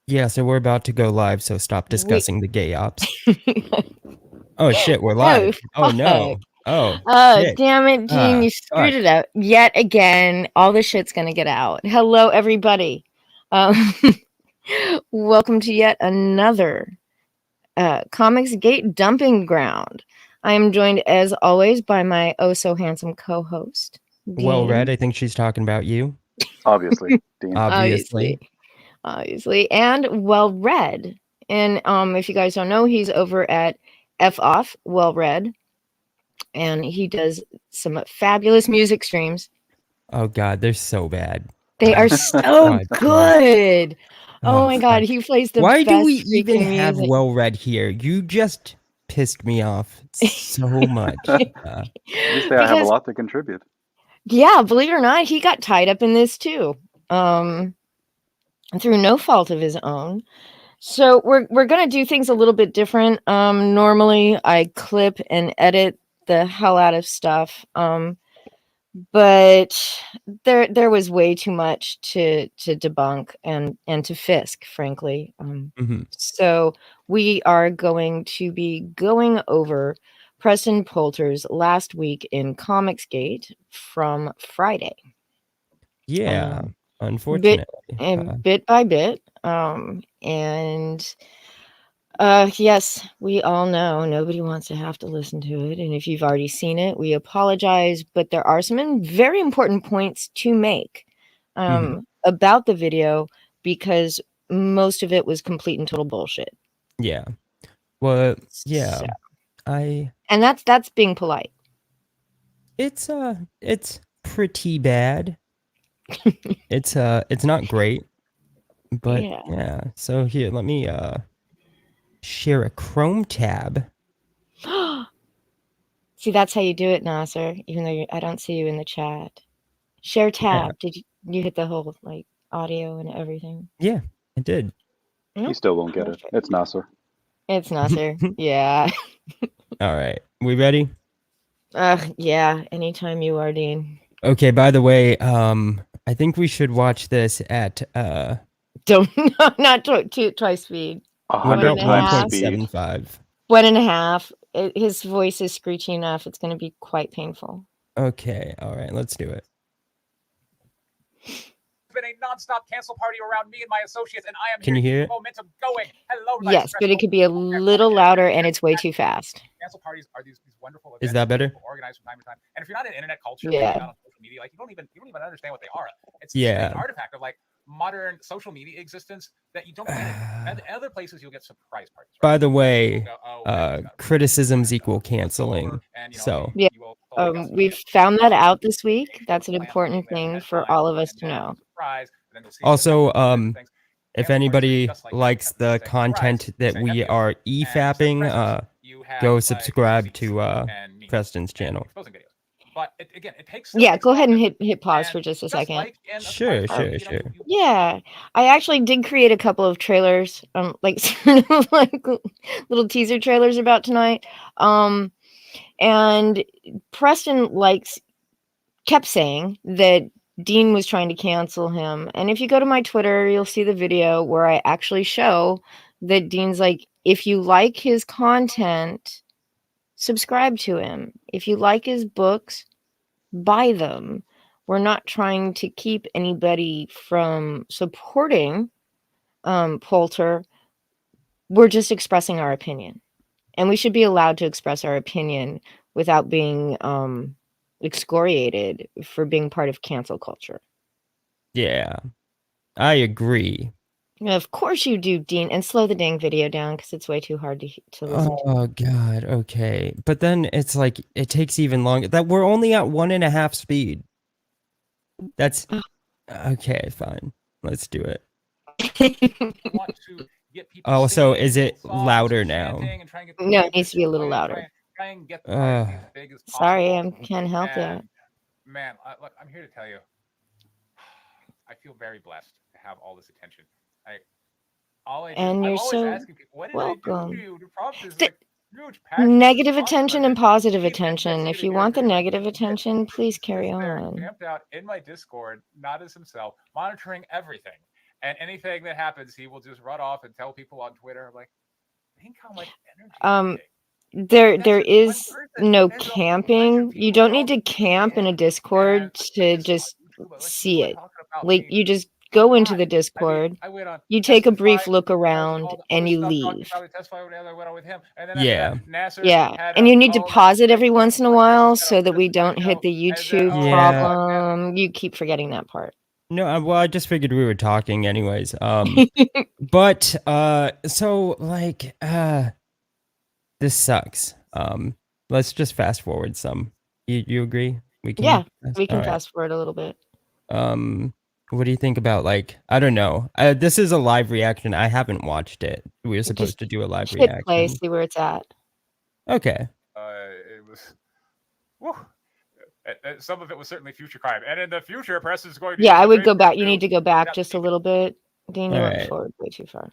Yeah, so we're about to go live, so stop We discussing the gay ops. Oh shit, we're Oh, live. Oh fuck. no. Oh Oh, shit. damn it, Gene, Ah, you screwed fuck. it up yet again. All the shit's gonna get out. Hello, everybody. Um, welcome to yet another Comics Gate dumping ground. I am joined, as always, by my oh so handsome co-host, Well read, Dean. I think she's talking about you. Obviously, Dean. Obviously. Obviously, obviously, and well read. And if you guys don't know, he's over at F Off Well Read, and he does some fabulous music streams. Oh god, they're so bad. They are so God damn. good. Oh Oh my god, fuck. he plays the Why do we best even freaking have music. well read here? You just pissed me off so much. You say I have a Because lot to contribute. yeah, believe it or not, he got tied up in this too. Um through no fault of his own. So we're gonna do things a little bit different. Normally I clip and edit the hell out of stuff. But there was way too much to debunk and to fisk, frankly. Mhm. So we are going to be going over Preston Poulter's last week in Comicsgate from Friday. Yeah, Um, bit unfortunately. and bit by bit. And yes, we all know nobody wants to have to listen to it. And if you've already seen it, we apologize. But there are some very important points to make Mhm. about the video because most of it was complete and total bullshit. Yeah. Well, yeah. So, I and that's being polite. it's pretty bad. It's not great, but Yeah. yeah. So here, let me share a Chrome tab. See, that's how you do it, Nasser. Even though I don't see you in the chat. Share Yeah, tab. Did you hit the whole like audio and everything? yeah, I did. You No, still won't get it. perfect. It's Nasser. It's Nasser. Yeah. All right, we ready? Yeah. Anytime you are, Dean. Okay. By the way, I think we should watch this at Don't not twice speed. A what One hundred about and a times half. speed. 1.75? 1.5. His voice is screechy enough. It's going to be quite painful. Okay. All right. Let's do it. Been a non-stop cancel party around me and my associates, and I am Can here you to hear keep it? the momentum going. Hello, Yes, but it could be a little louder and it's way too fast. Cancel parties are these wonderful events Is that better? people organize from time to time. And if you're not in internet culture, Yeah. maybe not on social media, like you don't even understand what they are. It's Yeah. an artifact of like modern social media existence that you don't get it. And other places you'll get surprise parties. Right? By the way, Go, oh, criticisms equal canceling. and, So Yeah. you will totally We've found that out this week. That's an important thing for all of us to know. surprise. And then you'll see also, things. if Cancel parties are anybody just like that. likes You have the to say, content surprise, that say we nephew, are and instead of e-fapping, presents, you have, go like, subscribe receipts to and memes Preston's and channel. exposing videos. But again, it takes Yeah, go ahead and effort. hit pause And for just a just second. like in a Sure, surprise party, sure. Yeah, I actually did create a couple of trailers, like sort of like little teaser trailers about tonight. And Preston kept saying that Dean was trying to cancel him. And if you go to my Twitter, you'll see the video where I actually show that Dean's like, if you like his content, subscribe to him. If you like his books, buy them. We're not trying to keep anybody from supporting Poulter. We're just expressing our opinion. And we should be allowed to express our opinion without being excoriated for being part of cancel culture. Yeah, I agree. Of course you do, Dean. And slow the dang video down because it's way too hard to listen to. Oh god, okay. But then it's like it takes even longer. That we're only at 1.5 speed. That's okay, fine. Let's do it. want to get people Oh, so singing is it songs louder and now? chanting and trying to get No, it people needs to be a little participate, louder. try and get the party to be as big as possible. Sorry, I can't help it. And man, look, I'm here to tell you, I feel very blessed to have all this attention. And you're I'm always so asking people, what did I do to welcome. you? The problem is like huge passion. Negative attention and positive attention. If you want the negative He attention, please carry sits there on. camped out in my Discord, not as himself, monitoring everything. And anything that happens, he will just run off and tell people on Twitter. I'm like, think how much energy. There is person. no There's a whole bunch of camping. You people don't that need to all camp in a and Discord they to just just on YouTube, a bunch of see people are it. talking about Like, me. you just go into Why? the I mean, Discord, I went on you take a brief Testify, look there's around, all the and other you stuff talking leave. about it, Testify, whatever, I went on with him. And then after Yeah. that, Nasser Yeah, had and a, you need to oh, pause it that's every once in a like while this, so that we Testify don't hit show. the And then, YouTube oh, Yeah. problem. You keep forgetting that part. No, well, I just figured we were talking anyways. But so like this sucks. Let's just fast forward some. You agree? We can. Yeah, we can all right. fast forward a little bit. What do you think about, like, I don't know. This is a live reaction. I haven't watched it. We were supposed to do a live Hit play, reaction. see where it's at. Okay. It was, whew. Some of it was certainly future crime, and in the future, press is going to. Yeah, use I the would go paper back. You to need to go back get just a people- little bit. Dean, you All went right. forward way too far.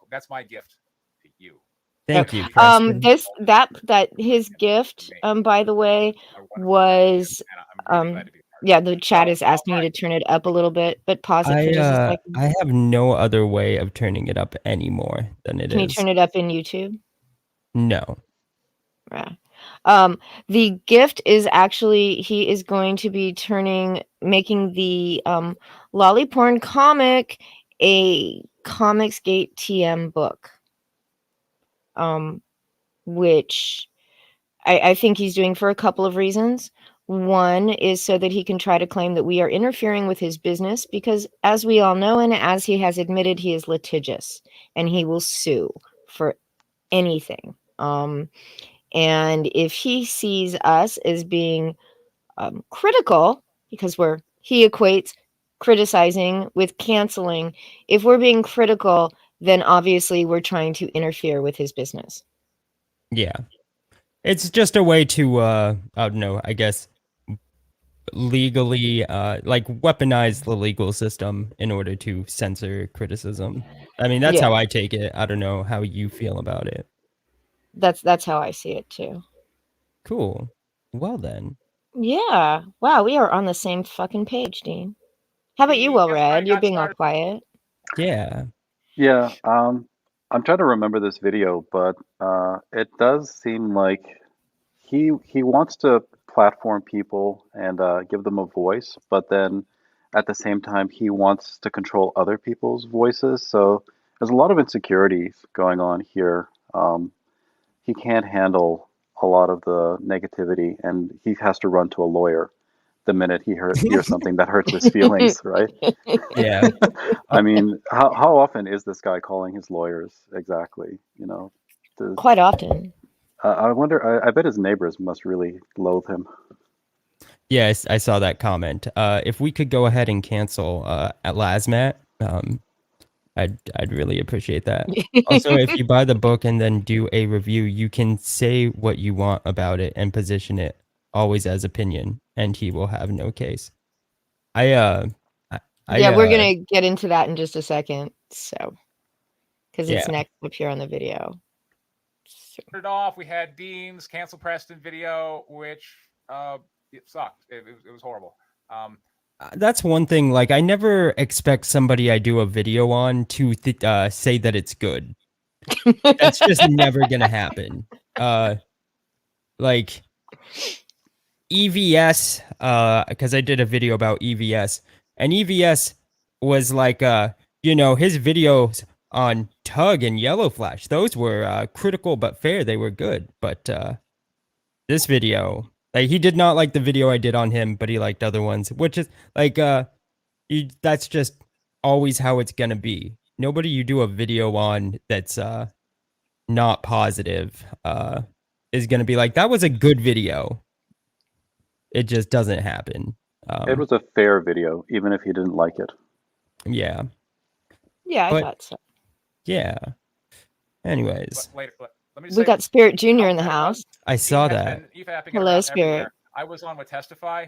That's my gift to you. Thank you, Preston. That his gift, by the way, was yeah, the chat is asking you to turn it up a little bit, but pause it for just a second. I have no other way of turning it up any more than it is. Can you turn it up in YouTube? No. Yeah. The gift is actually, he is going to be making the Lolly Porn comic a ComicsGate TM book. Which I think he's doing for a couple of reasons. One is so that he can try to claim that we are interfering with his business, because as we all know, and as he has admitted, he is litigious and he will sue for anything. And if he sees us as being critical, because he equates criticizing with canceling. If we're being critical, then obviously we're trying to interfere with his business. Yeah. It's just a way to I don't know, I guess legally like weaponize the legal system in order to censor criticism. I mean, that's how I take it. I don't know how you feel about it. That's how I see it too. Cool. Well then. Yeah. Wow, we are on the same fucking page, Dean. How about you, Well Red? You're being all quiet. Yeah. Yeah. I'm trying to remember this video, but it does seem like he wants to platform people and give them a voice, but then at the same time he wants to control other people's voices. So there's a lot of insecurities going on here. He can't handle a lot of the negativity, and he has to run to a lawyer the minute he hears something that hurts his feelings, right? Yeah. I mean, how often is this guy calling his lawyers exactly? Quite often. I wonder. I bet his neighbors must really loathe him. Yes, I saw that comment. If we could go ahead and cancel at Lazmat, I'd really appreciate that. Also, if you buy the book and then do a review, you can say what you want about it and position it always as opinion, and he will have no case. Yeah, we're gonna get into that in just a second. So, because it's Yeah. next up here on the video. It off. We had Dean's cancel Preston video, which it sucked. It was horrible. That's one thing. Like, I never expect somebody I do a video on to say that it's good. That's just never gonna happen. Like EVS, because I did a video about EVS, and EVS was like, his videos on Tug and Yellow Flash, those were critical but fair. They were good. But this video, like, he did not like the video I did on him, but he liked other ones, which is like, that's just always how it's gonna be. Nobody you do a video on that's not positive is gonna be like, that was a good video. It just doesn't happen. It was a fair video, even if he didn't like it. Yeah. Yeah, I thought so. Yeah. Anyways, Let me We got Spirit Junior in the house. I saw that. Hello, Spirit. I was on with Testify.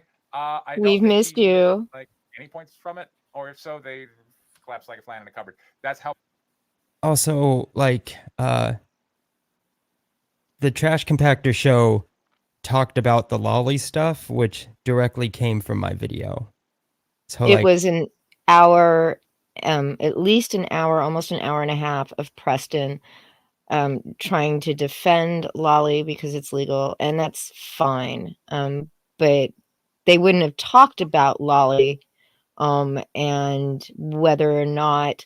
We've missed you. Like any points from it, or if so, they collapsed like a fly in a cupboard. That's how. Also, like, the Trash Compactor show talked about the lolly stuff, which directly came from my video. So It was an hour at least an hour, almost an hour and a half of Preston trying to defend Lolly because it's legal, and that's fine. But they wouldn't have talked about Lolly and whether or not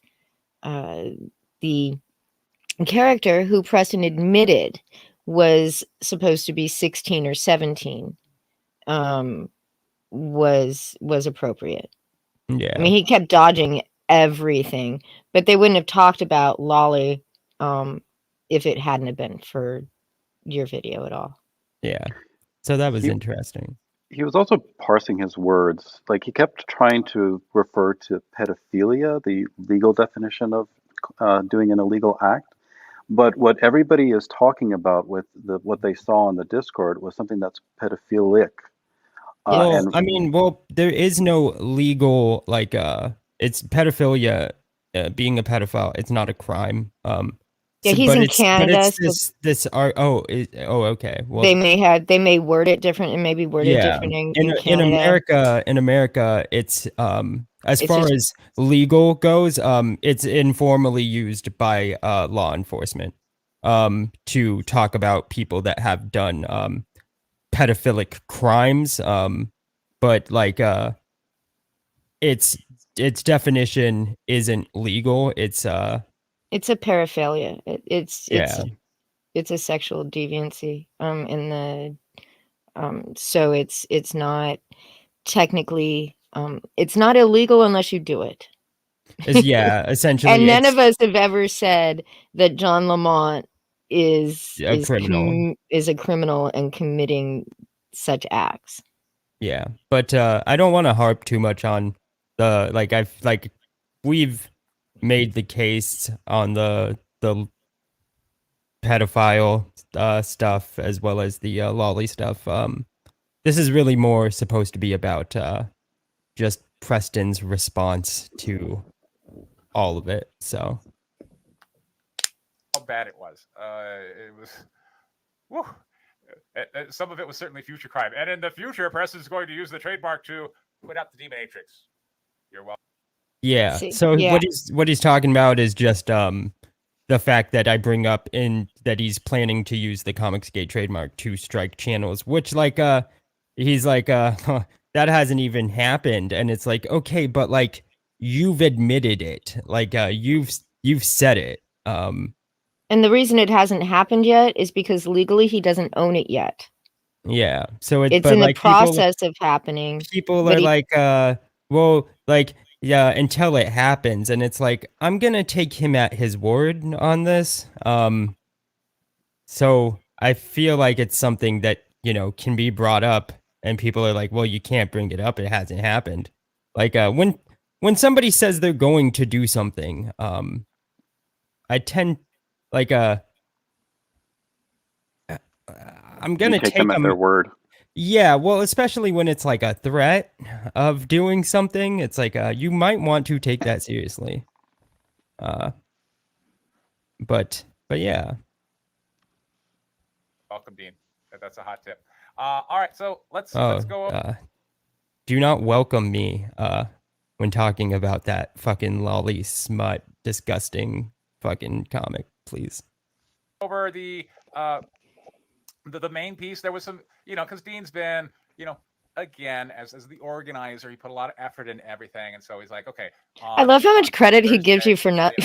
the character who Preston admitted was supposed to be 16 or 17 was appropriate. Yeah. I mean, he kept dodging everything, but they wouldn't have talked about Lolly if it hadn't have been for your video at all. Yeah. So that was He- interesting. He was also parsing his words. Like he kept trying to refer to pedophilia, the legal definition of doing an illegal act. But what everybody is talking about with what they saw on the Discord was something that's pedophilic. Well, And I mean, well, there is no legal it's pedophilia. Being a pedophile, it's not a crime. Yeah, he's in Canada, but it's this art. Okay. Well, they may word it different and maybe word it yeah. different in In Canada. America, it's as It's far just- as legal goes, it's informally used by law enforcement to talk about people that have done pedophilic crimes. But like its definition isn't legal. It's a paraphilia. yeah. It's a sexual deviancy. In the so it's not technically it's not illegal unless you do it. Yeah, essentially. And none of us have ever said that John Lamont is a criminal. Is a criminal and committing such acts. Yeah, but I don't want to harp too much on the we've made the case on the pedophile stuff as well as the lolly stuff. This is really more supposed to be about just Preston's response to all of it. So how bad it was. It was. Whew. Some of it was certainly future crime, and in the future, Preston's going to use the trademark to put out the D-Matrix. You're welcome. yeah. See, So yeah. what he's talking about is just the fact that I bring up in that he's planning to use the ComicsGate trademark to strike channels, which he's like that hasn't even happened, and it's like, okay, but like you've admitted it, like you've said it. And the reason it hasn't happened yet is because legally he doesn't own it yet. Yeah. So It's in the process of happening. People are like, well, like, yeah, until it happens. And it's like, I'm going to take him at his word on this. So I feel like it's something that, can be brought up and people are like, well, you can't bring it up. It hasn't happened. Like, when somebody says they're going to do something, I tend like, I'm going to take them at their word. Yeah, well, especially when it's like a threat of doing something, it's like you might want to take that seriously. But yeah. Welcome, Dean. That's a hot tip. All right, so let's go. Do not welcome me when talking about that fucking lolly smut, disgusting fucking comic, please. Over the main piece, there was some, because Dean's been, again, as the organizer, he put a lot of effort into everything, and so he's like, okay. I love how much credit he gives you for like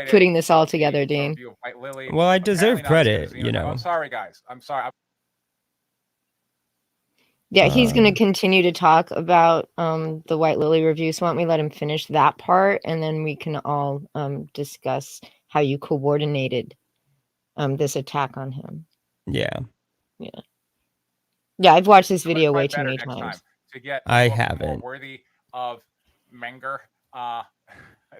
putting this all together, Dean. Well, I deserve credit, I'm sorry, guys. I'm sorry. Yeah, he's going to continue to talk about the White Lily review. So why don't we let him finish that part, and then we can all discuss how you coordinated this attack on him. Yeah. Yeah, I've watched this video way too many times. To get I haven't. More worthy of Menger. I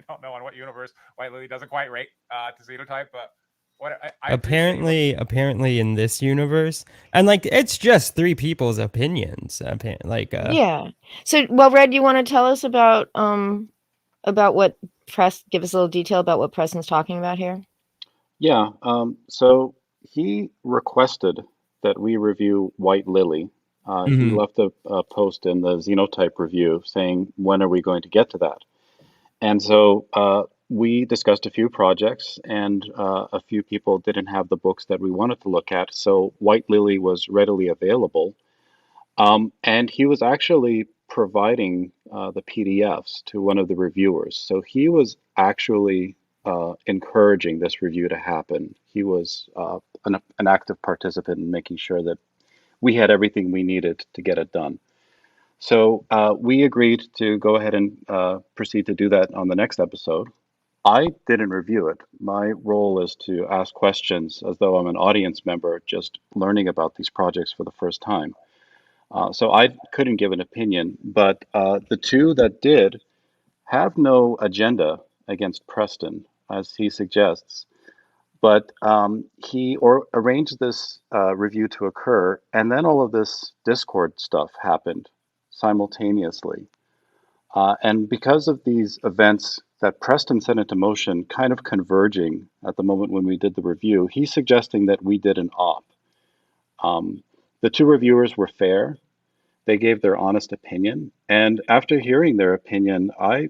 don't know on what universe White Lily doesn't quite rate to Xenotype, but what I apparently in this universe, and like it's just three people's opinions. Yeah. So, well, Red, you want to tell us about what give us a little detail about what Preston's talking about here? Yeah. So he requested that we review White Lily. He left a post in the Xenotype review saying, when are we going to get to that? And so we discussed a few projects, and a few people didn't have the books that we wanted to look at. So White Lily was readily available. And he was actually providing the PDFs to one of the reviewers. So he was actually encouraging this review to happen. He was an active participant in making sure that we had everything we needed to get it done. So we agreed to go ahead and proceed to do that on the next episode. I didn't review it. My role is to ask questions as though I'm an audience member just learning about these projects for the first time. So I couldn't give an opinion, but the two that did have no agenda against Preston, as he suggests. But he arranged this review to occur, and then all of this Discord stuff happened simultaneously. And because of these events that Preston set into motion, kind of converging at the moment when we did the review, he's suggesting that we did an op. The two reviewers were fair. They gave their honest opinion. And after hearing their opinion, I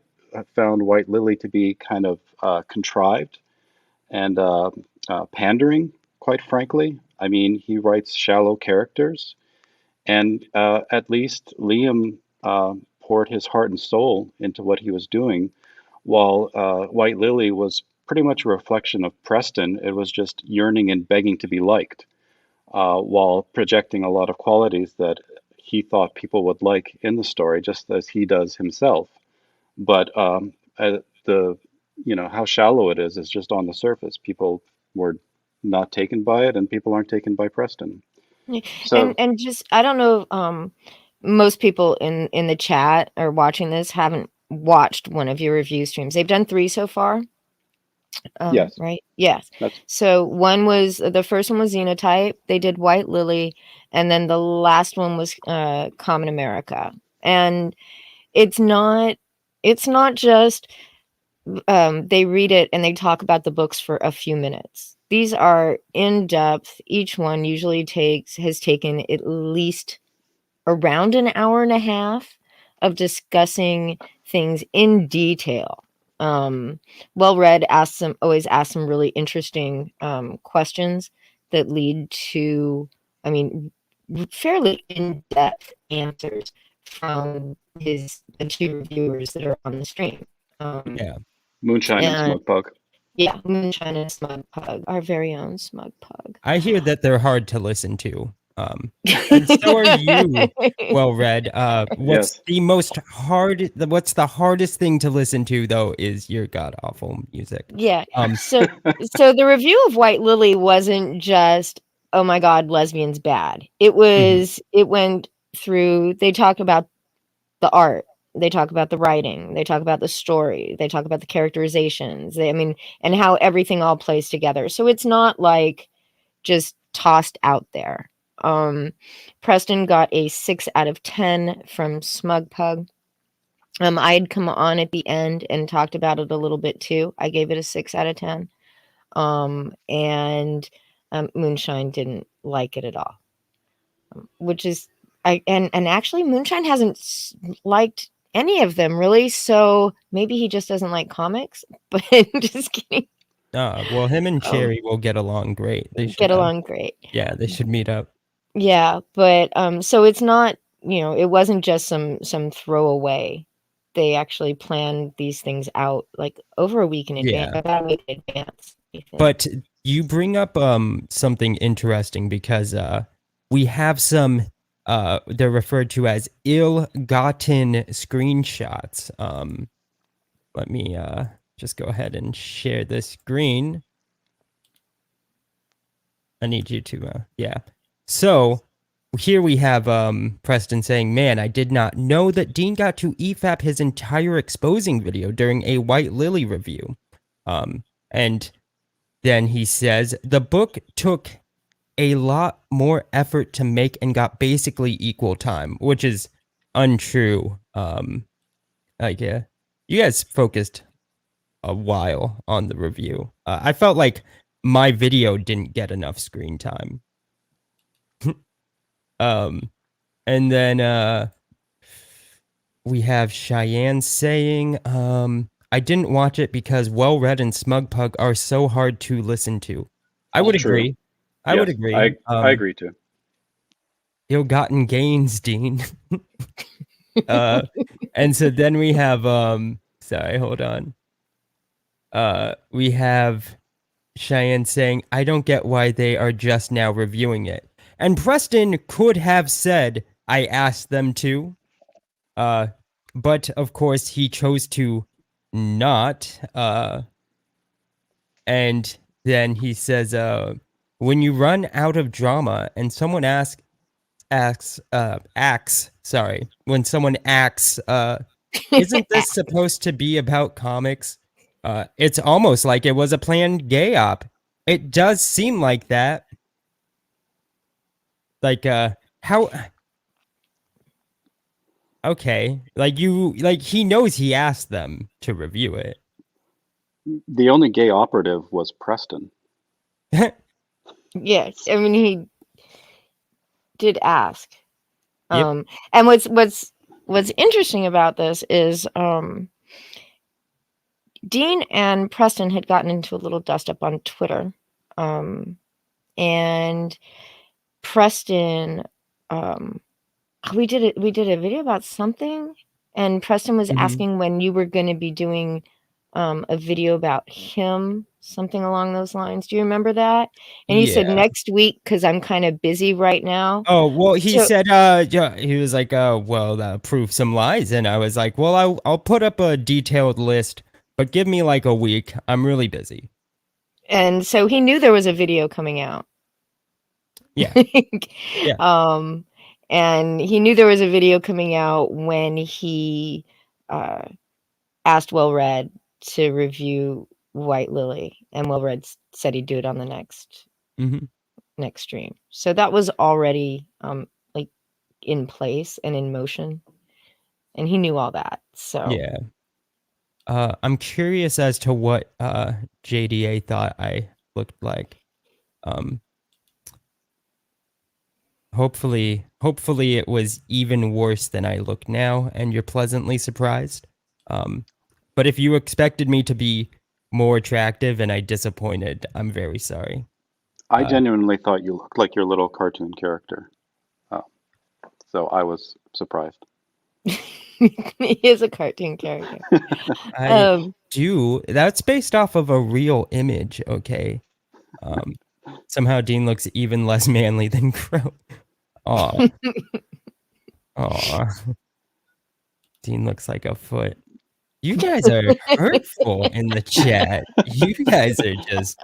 found White Lily to be kind of contrived and pandering, quite frankly. I mean, he writes shallow characters, and at least Liam poured his heart and soul into what he was doing, while White Lily was pretty much a reflection of Preston. It was just yearning and begging to be liked, while projecting a lot of qualities that he thought people would like in the story, just as he does himself. But the how shallow it is just on the surface. People were not taken by it, and people aren't taken by Preston. So And just I don't know, most people in the chat or watching this haven't watched one of your review streams. They've done 3 so far. yes, Right? Yes. that's So the first one was Xenotype, they did White Lily, and then the last one was Common America. And it's not just they read it and they talk about the books for a few minutes. These are in depth. Each one usually has taken at least around an hour and a half of discussing things in detail. Well read always asks some really interesting questions that lead to, I mean, fairly in-depth answers from the 2 reviewers that are on the stream. Yeah. Moonshine and And Smug Pug. yeah, Moonshine and Smug Pug, our very own Smug Pug. I hear that they're hard to listen to. And so are you, well read. Yes. What's the hardest thing to listen to though is your god awful music. Yeah. Um, So the review of White Lily wasn't just, oh my God, lesbians bad. It was, it went through, they talk about the art, they talk about the writing, they talk about the story, they talk about the characterizations. And how everything all plays together. So it's not like just tossed out there. Preston got a 6 out of 10 from Smug Pug. I had come on at the end and talked about it a little bit too. I gave it a 6 out of 10. And Moonshine didn't like it at all, which is and actually Moonshine hasn't liked any of them really. So maybe he just doesn't like comics. But just kidding. well, him and Cherry will get along great. They should Get along great. Yeah, they should meet up. Yeah, but so it's not, it wasn't just some throwaway. They actually planned these things out like over a week in advance, Yeah. about a week in advance. I think. But you bring up something interesting because we have some they're referred to as ill-gotten screenshots. Let me just go ahead and share this screen. I need you to yeah. So here we have Preston saying, "Man, I did not know that Dean got to EFAP his entire exposing video during a White Lily review." And then he says, "The book took a lot more effort to make and got basically equal time," which is untrue. You guys focused a while on the review. I felt like my video didn't get enough screen time. And then we have Cheyenne saying, I didn't watch it because Well Read and Smugpug are so hard to listen to. I would True. agree. I would Yes, agree. I agree too. Ill-gotten gains, Dean. And so then we have sorry, hold on. We have Cheyenne saying, I don't get why they are just now reviewing it. And Preston could have said, I asked them to. But of course he chose to not. And then he says, when you run out of drama and someone when someone asks, isn't this supposed to be about comics? It's almost like it was a planned gay op. It does seem like that. Like, how? Okay, like he knows he asked them to review it. The only gay operative was Preston. Yes, I mean he did ask. Yep. And what's interesting about this is Dean and Preston had gotten into a little dust up on Twitter. And Preston we did a video about something, and Preston was asking when you were going to be doing a video about him, something along those lines. Do you remember that? And he said next week because I'm kind of busy right now. Oh, well, he said, yeah, he was like, well, prove some lies. And I was like, well, I'll put up a detailed list, but give me like a week. I'm really busy. And so he knew there was a video coming out. Yeah. Yeah. And he knew there was a video coming out when he asked Well Read to review White Lily, and Well Read said he'd do it on the next stream. So that was already like in place and in motion, and he knew all that. So yeah, I'm curious as to what JDA thought I looked like. Hopefully it was even worse than I look now, and you're pleasantly surprised. But if you expected me to be more attractive and I disappointed, I'm very sorry. I genuinely thought you looked like your little cartoon character. So I was surprised. He is a cartoon character. I do. That's based off of a real image, okay? Somehow Dean looks even less manly than Crow. Aw. Aw. Dean looks like a foot. You guys are hurtful in the chat. You guys are just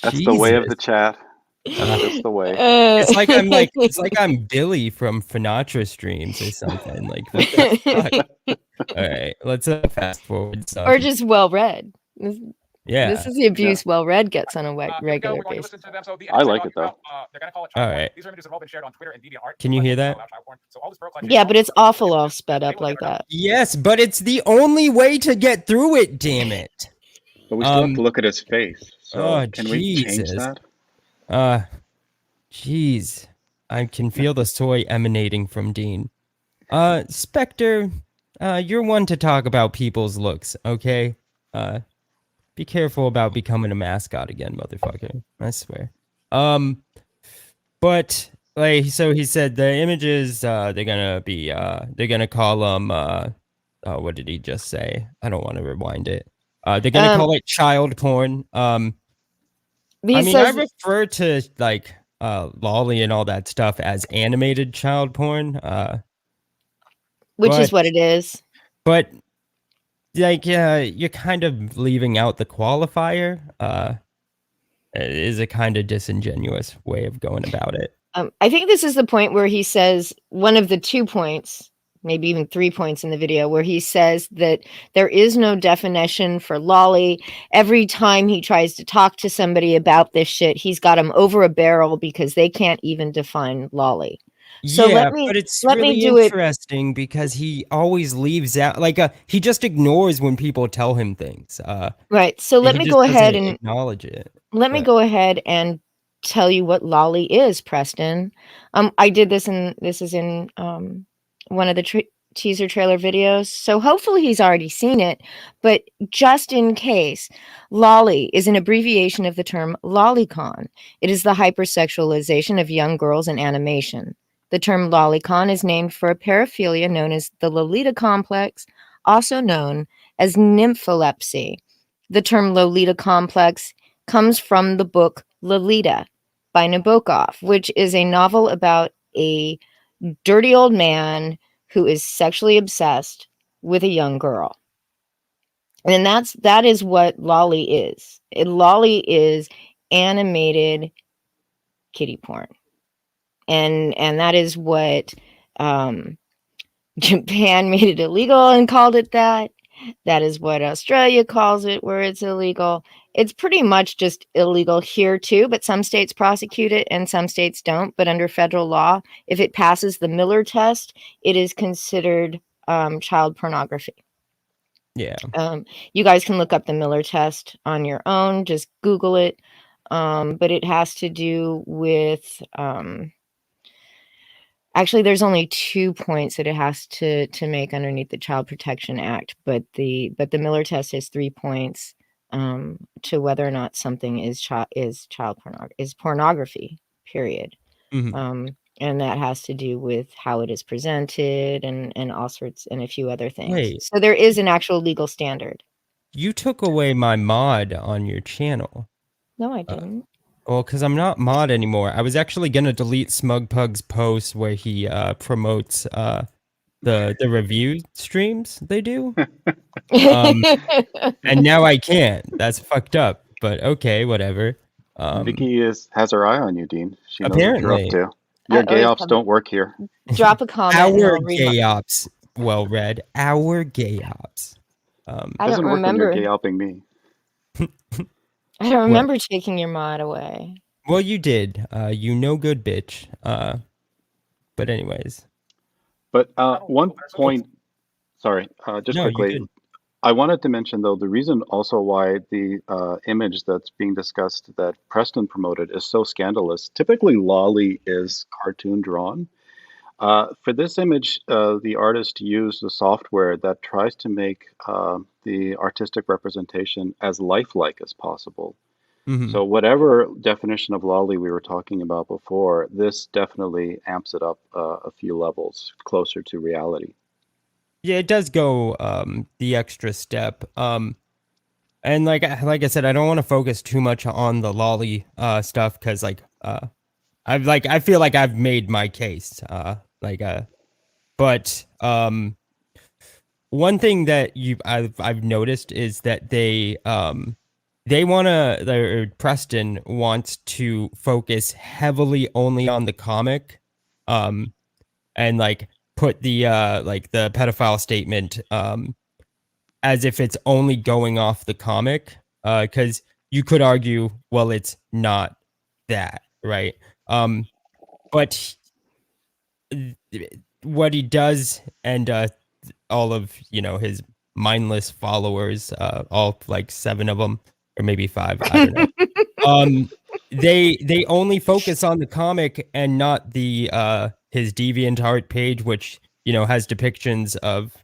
That's Jesus. the way of the chat. That's the way. It's like I'm Billy from Finatra streams or something. Like, what the fuck? All right, let's fast forward some. Or just Well Read. Yeah. This is the abuse Well Read gets on a regular basis. I like it though. All right. These images have all been shared on Twitter and DeviantArt. Can you hear that? Yeah, but it's awful all sped up like that. Yes, but it's the only way to get through it, damn it. But we still have to look at his face. So can we change Jesus. that? Jeez. I can feel the soy emanating from Dean. Spectre, you're one to talk about people's looks, okay? Be careful about becoming a mascot again, motherfucker. I swear. But like, so he said the images, they're gonna call them, what did he just say? I don't want to rewind it. They're gonna call it child porn. I refer to like Lolly and all that stuff as animated child porn. Which is what it is. But like, you're kind of leaving out the qualifier. It is a kind of disingenuous way of going about it. I think this is the point where he says one of the 2 points, maybe even 3 points in the video, where he says that there is no definition for lolly. Every time he tries to talk to somebody about this shit, he's got them over a barrel because they can't even define lolly. So yeah, but it's really interesting because he always leaves out, like, he just ignores when people tell him things. Right. So let me go ahead and acknowledge it. Let me go ahead and tell you what lolly is, Preston. I did this, and this is in one of the teaser trailer videos, so hopefully he's already seen it. But just in case, lolly is an abbreviation of the term lolicon. It is the hypersexualization of young girls in animation. The term lolicon is named for a paraphilia known as the Lolita complex, also known as nympholepsy. The term Lolita complex comes from the book Lolita by Nabokov, which is a novel about a dirty old man who is sexually obsessed with a young girl. And that is what lolly is. Lolly is animated kitty porn. And that is what Japan made it illegal and called it that. That is what Australia calls it, where it's illegal. It's pretty much just illegal here too, but some states prosecute it and some states don't. But under federal law, if it passes the Miller test, it is considered child pornography. Yeah. You guys can look up the Miller test on your own. Just Google it. But it has to do with actually, there's only 2 points that it has to make underneath the Child Protection Act, but the Miller test is 3 points to whether or not something is pornography. Period. Mhm. And that has to do with how it is presented and all sorts and a few other things. Wait. So there is an actual legal standard. You took away my mod on your channel. No, I didn't. Well, because I'm not mod anymore. I was actually gonna delete Smugpug's post where he promotes the review streams they do. And now I can't. That's fucked up. But okay, whatever. Vicky has her eye on you, Dean. She knows Apparently. what you're up to. Your gay ops don't work here. Drop a comment. and Our I'll read gay ops. Well read. Our gay ops. I Doesn't don't work when you're remember. gay opping me. I don't remember taking your mod away. Well, you did. You no good bitch. But anyways. But one point, sorry, just No, you quickly, did. I wanted to mention though the reason also why the image that's being discussed that Preston promoted is so scandalous. Typically, lolly is cartoon drawn. For this image, the artist used a software that tries to make the artistic representation as lifelike as possible. Mhm. So whatever definition of lolly we were talking about before, this definitely amps it up a few levels closer to reality. Yeah, it does go the extra step. And like I said, I don't want to focus too much on the lolly stuff because I feel like I've made my case. But one thing that I've noticed is that Preston wants to focus heavily only on the comic, and like put the the pedophile statement as if it's only going off the comic, because you could argue, well, it's not that, right? But what he does, and all of his mindless followers, all like 7 of them, or maybe 5, I don't know. They only focus on the comic and not the his DeviantArt page, which has depictions of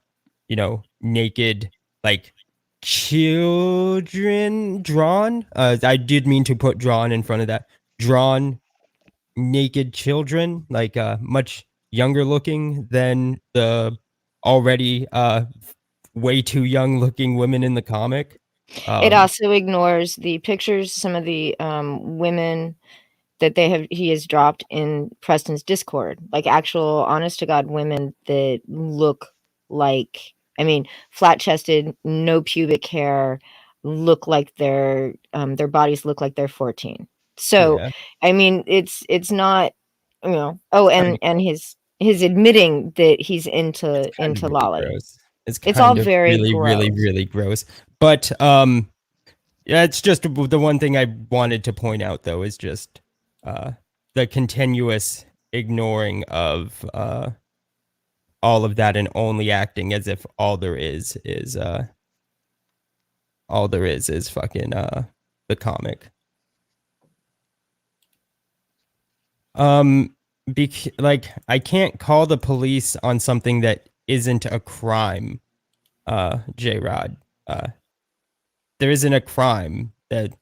naked like children drawn. I did mean to put drawn in front of that. Drawn naked children, like much younger looking than the already way too young looking women in the comic. It also ignores the pictures, some of the women that he has dropped in Preston's Discord, like actual honest to God women that look like, I mean, flat chested, no pubic hair, look like their bodies look like they're 14. So Yeah. I mean, it's not, and his admitting that he's into Really lolly. gross. It's all kind of very really, really, gross. really gross. But yeah, it's just the one thing I wanted to point out, though, is just the continuous ignoring of all of that and only acting as if all there is fucking the comic. Like I can't call the police on something that isn't a crime, J-Rod. There isn't a crime. That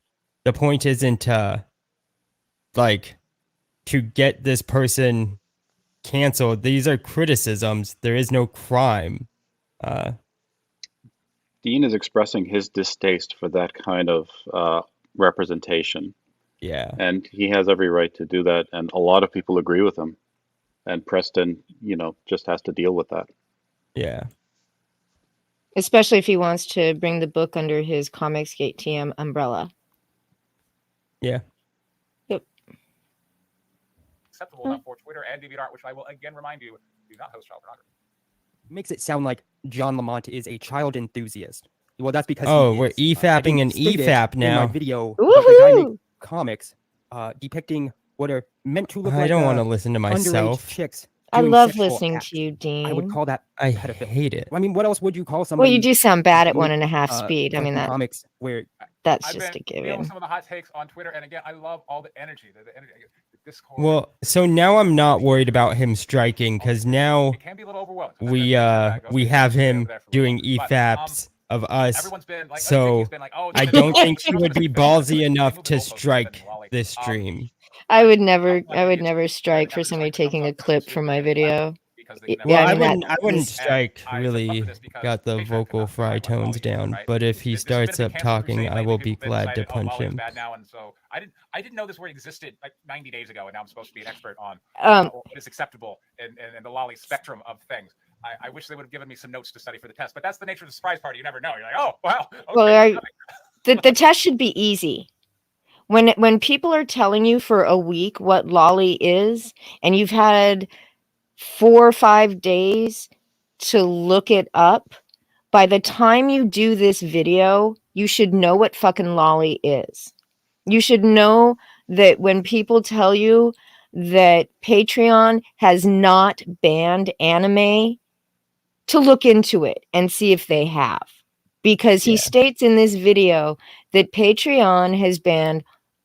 the point isn't like to get this person canceled. These are criticisms. There is no crime. Dean is expressing his distaste for that kind of representation, Yeah. and he has every right to do that. And a lot of people agree with him. And Preston, just has to deal with that. Yeah. Especially if he wants to bring the book under his ComicsGate TM umbrella. Yeah. Yep. Acceptable enough for Twitter and DeviantArt, which I will again remind you, do not host child pornography. Makes it sound like John Lamont is a child enthusiast. Well, that's because Oh, he we're is. e-fapping and stated e-fap in my now. video, but the guy Woohoo! makes comics depicting what are meant to look I like don't want to listen to myself. underage chicks. I doing love sexual listening acts. to you, Dean. I would call that I pedophilia. hate it. I mean, what else would you call Well, somebody? you do sound bad at doing, 1.5 speed. I mean, fucking that comics where that's I've just been a dealing given. with some of the hot takes on Twitter, and again, I love all the energy, the energy, the Discord. Well, so now I'm not worried about him striking because now It can be a little overwhelming. we have him doing e-faps of us. Everyone's been like, So Vicky's been like, oh, I this don't is- think he would be ballsy enough to strike this stream. I would never strike for somebody taking a clip from my video. because Yeah, Well, I mean, I wouldn't this- strike I really suffer this because got the Patreon vocal cannot fry provide what tones Wally down, right? but if he This has been a starts big up cancel talking, crusade I lately. will People be have been glad to deciding, punch Wally was him. bad now, and so I didn't know this word existed like 90 days ago, and now I'm supposed to be an expert on what is acceptable in the lolly spectrum of things. I wish they would have given me some notes to study for the test, but that's the nature of the surprise party. You never know. You're like, oh, wow. Okay, Well, the test should be easy. When people are telling you for a week what lolly is, and you've had 4 or 5 days to look it up, by the time you do this video, you should know what fucking lolly is. You should know that when people tell you that Patreon has not banned anime, to look into it and see if they have. Because he Yeah. states in this video that Patreon has banned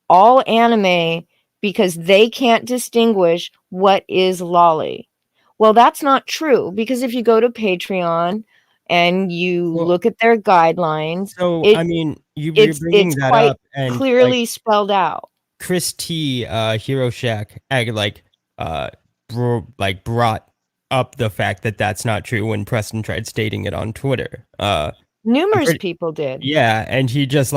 all anime because they can't distinguish what is lolly. Well, that's not true, because if you go to Patreon and you Well, look at their guidelines, So, it, I mean, you're bringing it's that quite up, and like clearly spelled out. Chris T, Hero Shack, brought up the fact that that's not true when Preston tried stating it on Twitter. Numerous pretty- people did. Yeah, and he just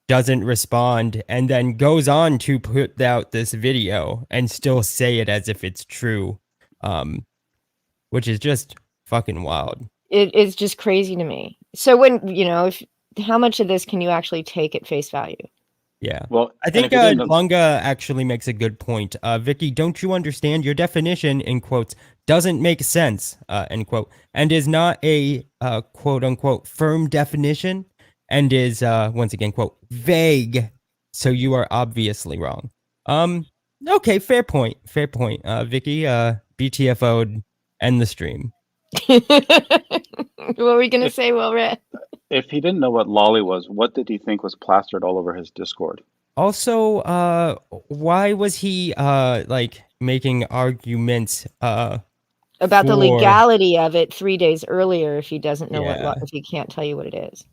doesn't respond and then goes on to put out this video and still say it as if it's true, which is just fucking wild. It's just crazy to me. So when, how much of this can you actually take at face value? Yeah. Well, I and think if you didn't know- Lunga actually makes a good point. Vicky, don't you understand your definition, in quotes, doesn't make sense, end quote, and is not a quote unquote firm definition, and is once again, quote, vague. So you are obviously wrong. Okay, fair point. Vicky, BTFO'd, end the stream. What were we gonna say, Will Red? If he didn't know what lolly was, what did he think was plastered all over his Discord? Also, why was he making arguments About the for- legality of it 3 days earlier if he doesn't know Yeah. if he can't tell you what it is.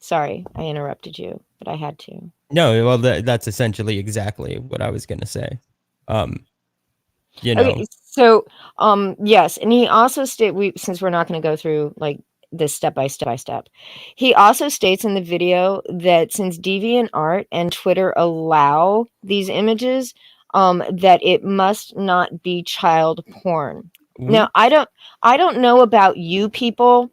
Sorry, I interrupted you, but I had to. No, well, that's essentially exactly what I was gonna say. Okay, so yes, and he also since we're not going to go through like this step by step, he also states in the video that since DeviantArt and Twitter allow these images, that it must not be child porn. Now, I don't know about you people,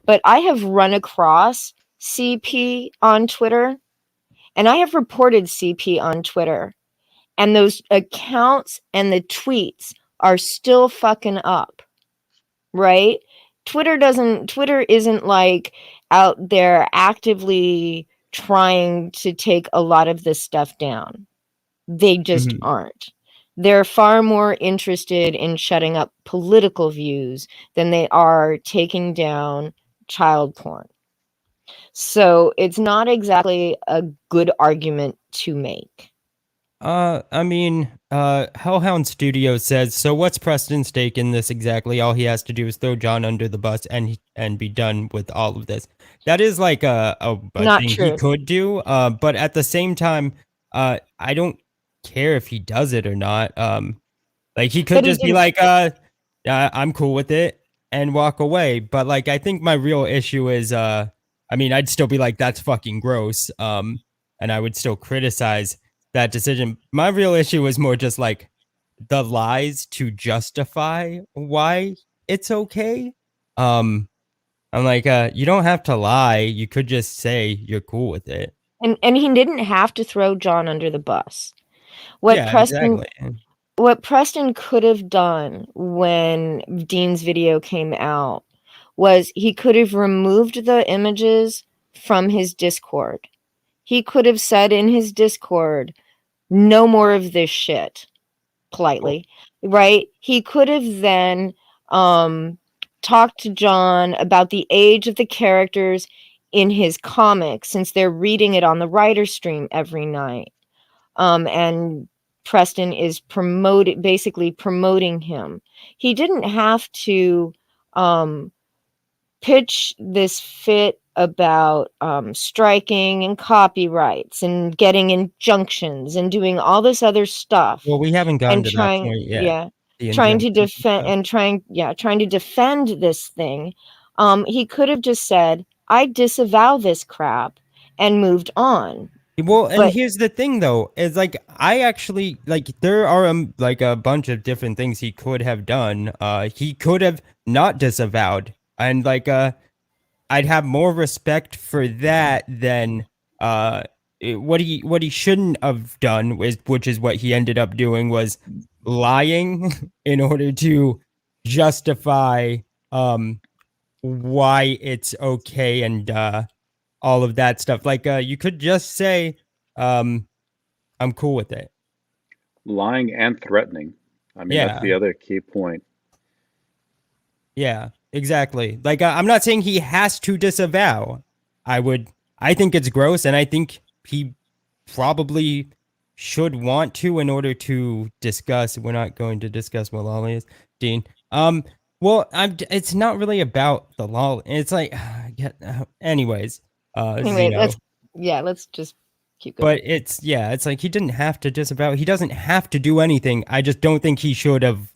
but I have run across CP on Twitter, and I have reported CP on Twitter, and those accounts and the tweets are still fucking up, right? Twitter isn't like out there actively trying to take a lot of this stuff down. They just Mhm. aren't. They're far more interested in shutting up political views than they are taking down child porn. So it's not exactly a good argument to make. I mean, Hellhound Studios says, so what's Preston's stake in this exactly? All he has to do is throw John under the bus and be done with all of this. That is like a Not thing he true. could do. But at the same time, I don't care if he does it or not. Like he could But he just be didn't. like, I'm cool with it and walk away. But like, I think my real issue is, I mean, I'd still be like, that's fucking gross. And I would still criticize that decision. My real issue is more just like the lies to justify why it's okay. I'm like, you don't have to lie. You could just say you're cool with it. And he didn't have to throw John under the bus. What Yeah, Preston exactly. what Preston could have done when Dean's video came out was he could have removed the images from his Discord. He could have said in his Discord, no more of this shit, politely, right? He could have then talked to John about the age of the characters in his comics, since they're reading it on the writer stream every night. And Preston is basically promoting him. He didn't have to pitch this fit about striking and copyrights and getting injunctions and doing all this other stuff Well, we haven't gotten and to that point yet. The trying to injunctions and defend stuff. and trying to defend this thing. He could have just said, I disavow this crap, and moved on. Well, and But here's the thing though, is like I actually like there are like a bunch of different things he could have done. He could have not disavowed, and like I'd have more respect for that than what he shouldn't have done, which is what he ended up doing, was lying in order to justify why it's okay and all of that stuff. Like you could just say, I'm cool with it. Lying and threatening. I mean, that's Yeah. the other key point. Yeah, exactly. Like I'm not saying he has to disavow. I think it's gross, and I think he probably should want to in order to discuss. We're not going to discuss what lolly is, Dean. Well, it's not really about the lolly. It's like, anyways, anyway, Zeno. let's just keep going. But it's like he didn't have to disavow. He doesn't have to do anything. I just don't think he should have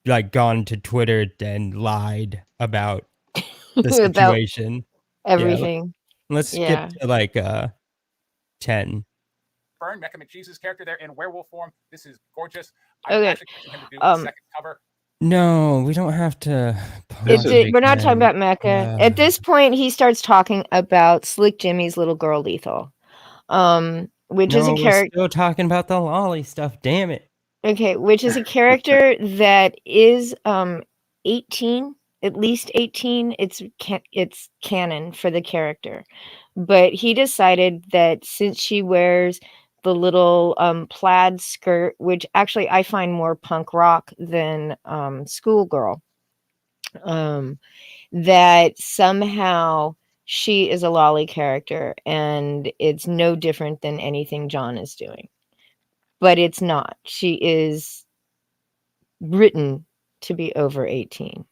like gone to Twitter and lied about the About situation. everything. Let's skip Yeah. to like 10. Burn Mecha McCheese's character there in werewolf form. This is gorgeous. I'm Okay. actually pushing him to do the second cover. No, we don't have to. This pause is- We're not talking again. about Mecha. At this point, he starts talking about Slick Jimmy's little girl Lethal, which is a No, we're character. still talking about the lolly stuff. Damn it. Okay, which is a character that is 18, at least 18. It's canon for the character, but he decided that since she wears the little plaid skirt, which actually I find more punk rock than schoolgirl, that somehow she is a lolly character, and it's no different than anything John is doing. But it's not. She is written to be over 18.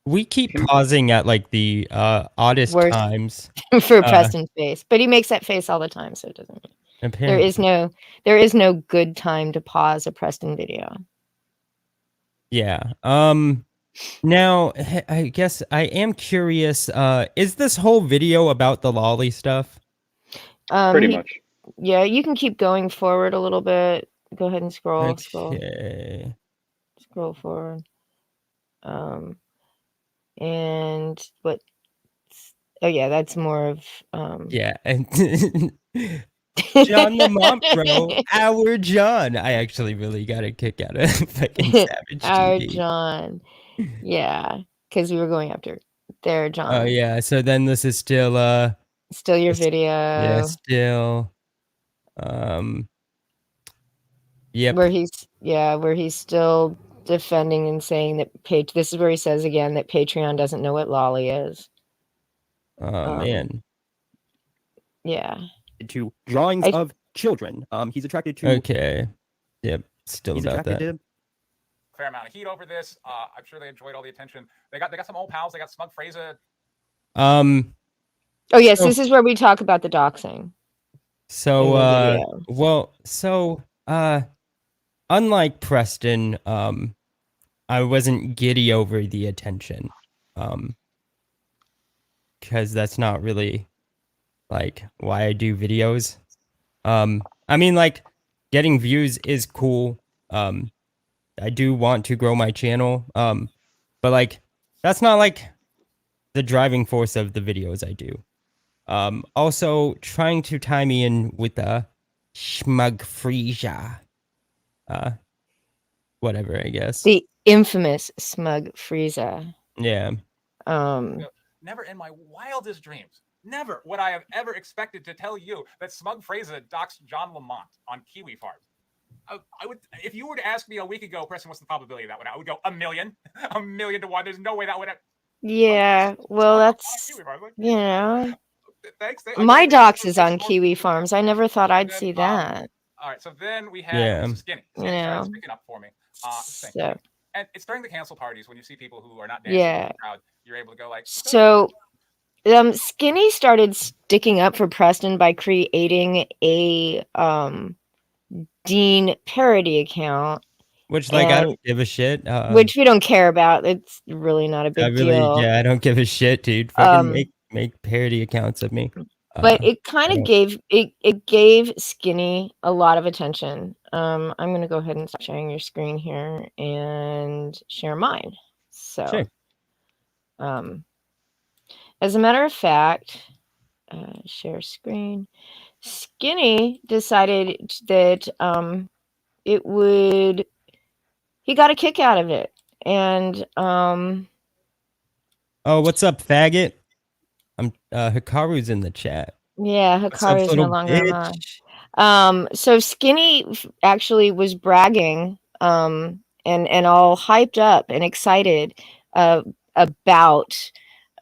We keep pausing at like the oddest Worst. times. For Preston's face, but he makes that face all the time, so it doesn't. Apparently. There is no good time to pause a Preston video. Yeah. Now, I guess I am curious. Is this whole video about the lolly stuff? Pretty much. Yeah, you can keep going forward a little bit. Go ahead and scroll. Okay. Scroll forward. And what? Oh yeah, that's more of Yeah. And John Lamont, bro. Our John. I actually really got a kick out of fucking Savage our TV. John. Yeah, because we were going after their John. Oh yeah. So then this is still still your video. Yeah, still. Yep. Where he's still defending and saying that this is where he says again that Patreon doesn't know what lolly is. Oh man. Yeah. To drawings of children. He's attracted to. Okay. Yep, still He's about attracted that. to him. Fair amount of heat over this. I'm sure they enjoyed all the attention. They got some old pals. They got Smug Fraser. Um, Oh yes, so, this is where we talk about the doxing in the video. well, unlike Preston, I wasn't giddy over the attention, because that's not really like why I do videos. I mean, like, getting views is cool. I do want to grow my channel. But like, that's not like the driving force of the videos I do. Also trying to tie me in with the Schmug Frisia. Whatever, I guess. The infamous Smug Frieza. Yeah. Never in my wildest dreams, never would I have ever expected to tell you that Smug Fraser doxed John Lamont on Kiwi Farms. I would, if you were to ask me a week ago, Preston, what's the probability of that one? I would go 1,000,000, 1,000,000 to 1. There's no way that would have. Yeah, well, that's, you know, Thanks. my dox is on Kiwi Farms. I never thought I'd see that. All right, so then we had Skinny. Skinny started picking up for me. So, and it's during the cancel parties when you see people who are not dancing in the crowd, you're able to go like. So, Skinny started sticking up for Preston by creating a Dean parody account. Which, like, I don't give a shit. Which we don't care about. It's really not a big deal. Yeah, I don't give a shit, dude. Fucking make parody accounts of me. But it kind of gave it gave Skinny a lot of attention. I'm gonna go ahead and stop sharing your screen here and share mine. So, sure. As a matter of fact, share screen. Skinny decided that he got a kick out of it, and oh, what's up, faggot? Hikaru's in the chat. Yeah, Hikaru's no longer alive. So Skinny actually was bragging, and all hyped up and excited about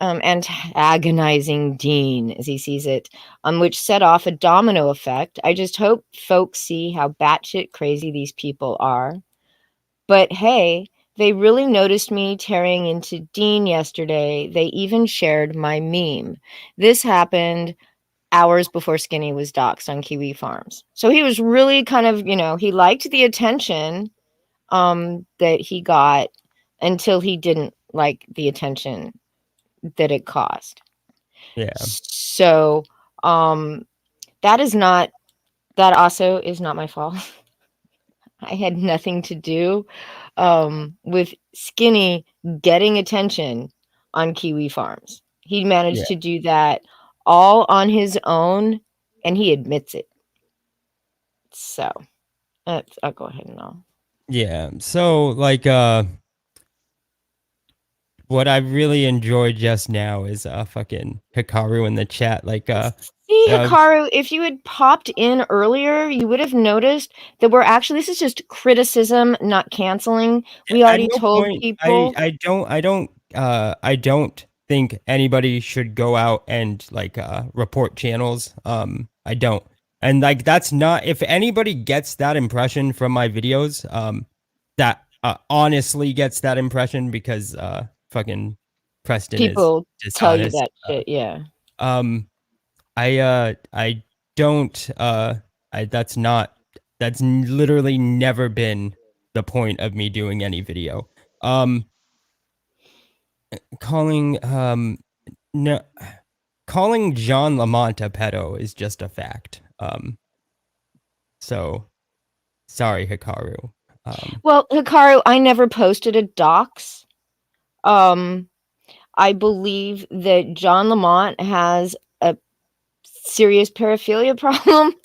antagonizing Dean as he sees it, which set off a domino effect. I just hope folks see how batshit crazy these people are. But hey, they really noticed me tearing into Dean yesterday. They even shared my meme. This happened hours before Skinny was doxxed on Kiwi Farms. So he was really kind of, he liked the attention that he got until he didn't like the attention that it caused. Yeah. So that also is not my fault. I had nothing to do with Skinny getting attention on Kiwi Farms. He managed to do that all on his own, and he admits it. So I'll go ahead and I'll. Yeah. So, like, what I really enjoyed just now is fucking Hikaru in the chat. Like, see, Hikaru, if you had popped in earlier, you would have noticed that this is just criticism, not canceling. We already told people. I don't think anybody should go out and like report channels. I don't. And like, that's not, if anybody gets that impression from my videos, that honestly gets that impression because fucking Preston people is tell you dishonest. that shit, yeah. I don't that's literally never been the point of me doing any video. Calling John Lamont a pedo is just a fact. So sorry, Hikaru. Well, Hikaru, I never posted a dox. I believe that John Lamont has a serious paraphilia problem,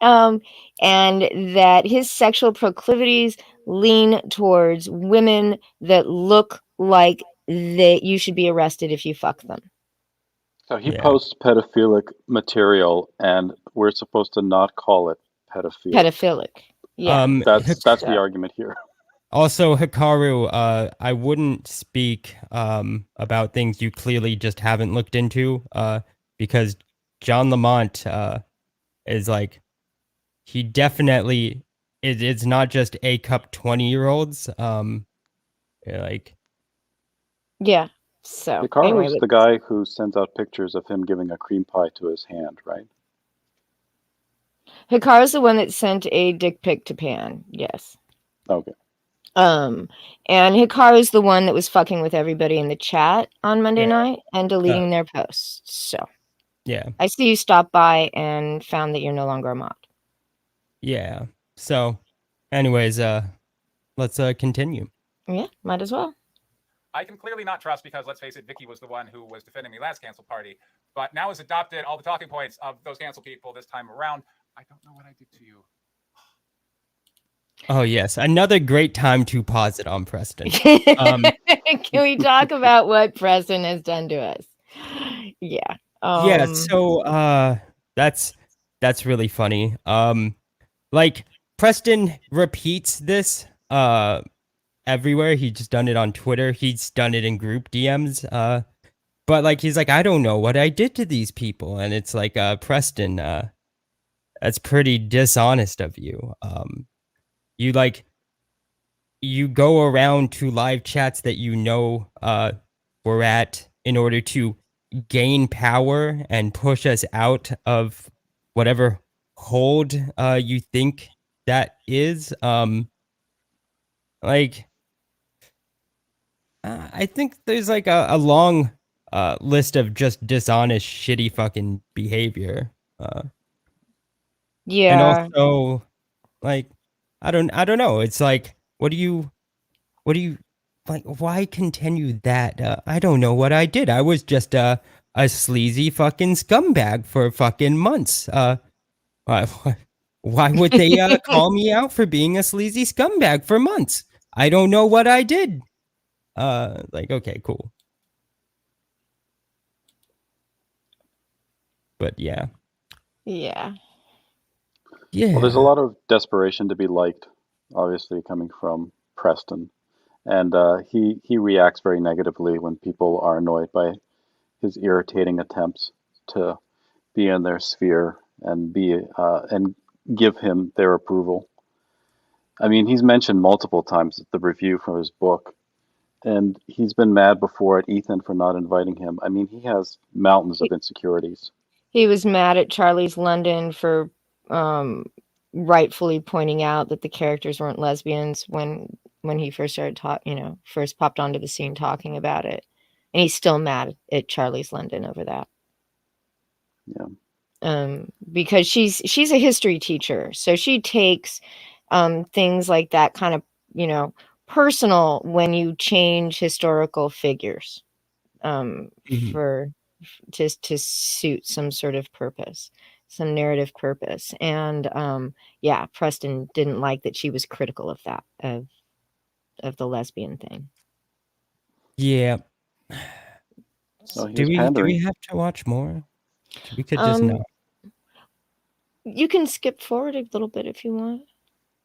and that his sexual proclivities lean towards women that look like that you should be arrested if you fuck them. So he posts pedophilic material, and we're supposed to not call it pedophilic. Pedophilic. Yeah. That's the argument here. Also, Hikaru, I wouldn't speak about things you clearly just haven't looked into, because John Lamont is like, he definitely it's not just A cup 20-year-olds. Like Yeah. So anyway, Hikaru's the guy who sends out pictures of him giving a cream pie to his hand, right? Hikaru's the one that sent a dick pic to Pan. Yes. Okay. And Hikaru's the one that was fucking with everybody in the chat on Monday Yeah. night and deleting their posts. So yeah. I see you stopped by and found that you're no longer a mod. Yeah. So anyways, let's continue. Yeah, might as well. I can clearly not trust because, let's face it, Vicky was the one who was defending me last cancel party, but now has adopted all the talking points of those cancel people this time around. I don't know what I did to you. Oh yes, another great time to pause it on Preston. Can we talk about what Preston has done to us? Yeah. Yeah, so that's really funny. Like Preston repeats this everywhere. He's just done it on Twitter. He's done it in group DMs. But like he's like, I don't know what I did to these people, and it's like, Preston, that's pretty dishonest of you. You like you go around to live chats that you know we're at in order to gain power and push us out of whatever hold you think that is. Like I think there's like a long list of just dishonest, shitty fucking behavior. And yeah. also like I don't know. It's like what do you like why continue that? I don't know what I did. I was just a sleazy fucking scumbag for fucking months. Why, why would they call me out for being a sleazy scumbag for months? I don't know what I did. Like okay, cool. But yeah. Yeah. Yeah. Well, there's a lot of desperation to be liked, obviously coming from Preston, and he reacts very negatively when people are annoyed by his irritating attempts to be in their sphere and be and give him their approval. I mean, he's mentioned multiple times the review for his book, and he's been mad before at Ethan for not inviting him. I mean, he has mountains of insecurities. He was mad at Charlie's London for rightfully pointing out that the characters weren't lesbians when he first started first popped onto the scene talking about it. And he's still mad at Charlie's London over that. Yeah. Because she's a history teacher. So she takes things like that kind of, personal when you change historical figures for just to suit some sort of purpose, some narrative purpose. And yeah, Preston didn't like that she was critical of that, of the lesbian thing. Yeah. So he Do was we pandering. have to watch more? We could just not. You can skip forward a little bit if you want.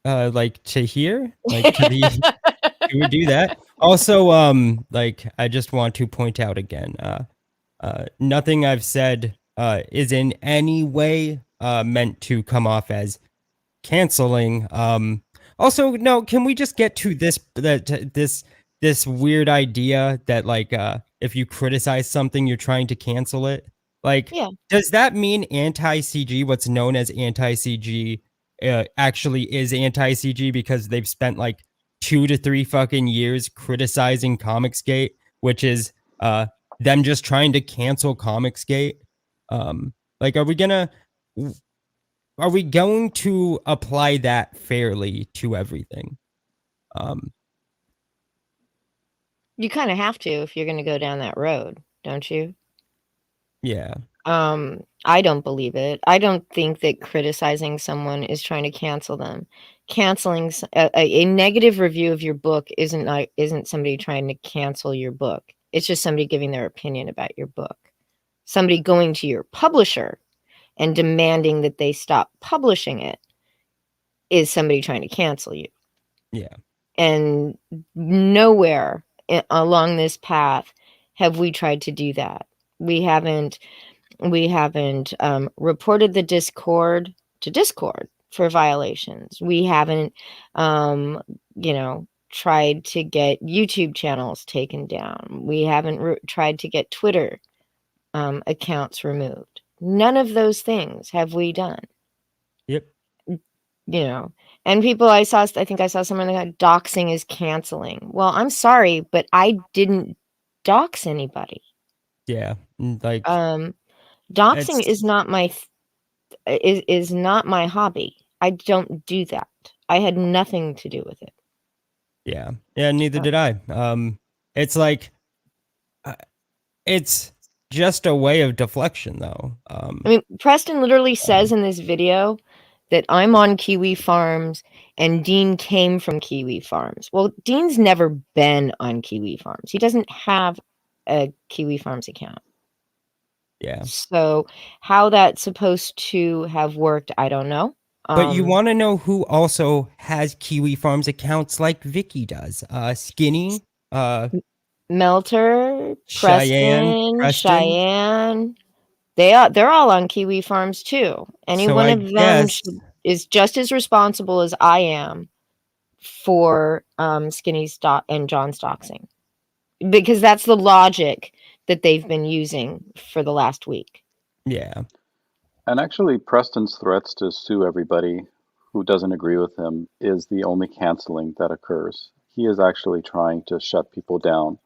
Like to hear? Like to the can we do that? Also, like I just want to point out again, nothing I've said is in any way meant to come off as canceling. Also, no, can we just get to this weird idea that like if you criticize something, you're trying to cancel it? Like, Yeah. does that mean anti-CG, what's known as anti-CG, actually is anti-CG because they've spent like 2 to 3 fucking years criticizing ComicsGate, which is them just trying to cancel ComicsGate? Like, are we going to apply that fairly to everything? You kind of have to if you're going to go down that road, don't you? Yeah. I don't believe it. I don't think that criticizing someone is trying to cancel them. Canceling a negative review of your book isn't somebody trying to cancel your book. It's just somebody giving their opinion about your book. Somebody going to your publisher and demanding that they stop publishing it is somebody trying to cancel you. Yeah. And nowhere along this path have we tried to do that. We haven't reported the Discord to Discord for violations. We haven't, you know, tried to get YouTube channels taken down. We haven't tried to get Twitter accounts removed. None of those things have we done. Yep. You know, and people I think I saw someone that doxing is canceling. Well, I'm sorry, but I didn't dox anybody. Yeah. Like Doxing it's is not my is not my hobby. I don't do that. I had nothing to do with it. yeah. Yeah, neither Uh, did I. It's like it's just a way of deflection though. I mean, Preston literally says in this video that I'm on Kiwi Farms and Dean came from Kiwi Farms. Well, Dean's never been on Kiwi Farms. He doesn't have a Kiwi Farms account. Yeah. So how that's supposed to have worked, I don't know. But you want to know who also has Kiwi Farms accounts like Vicky does? Skinny, Melter, Preston. Cheyenne. They're all on Kiwi Farms too. Any So one I of them guess, is just as responsible as I am for Skinny's and John's doxing, because that's the logic that they've been using for the last week. yeah, And actually, Preston's threats to sue everybody who doesn't agree with him is the only canceling that occurs. He is actually trying to shut people down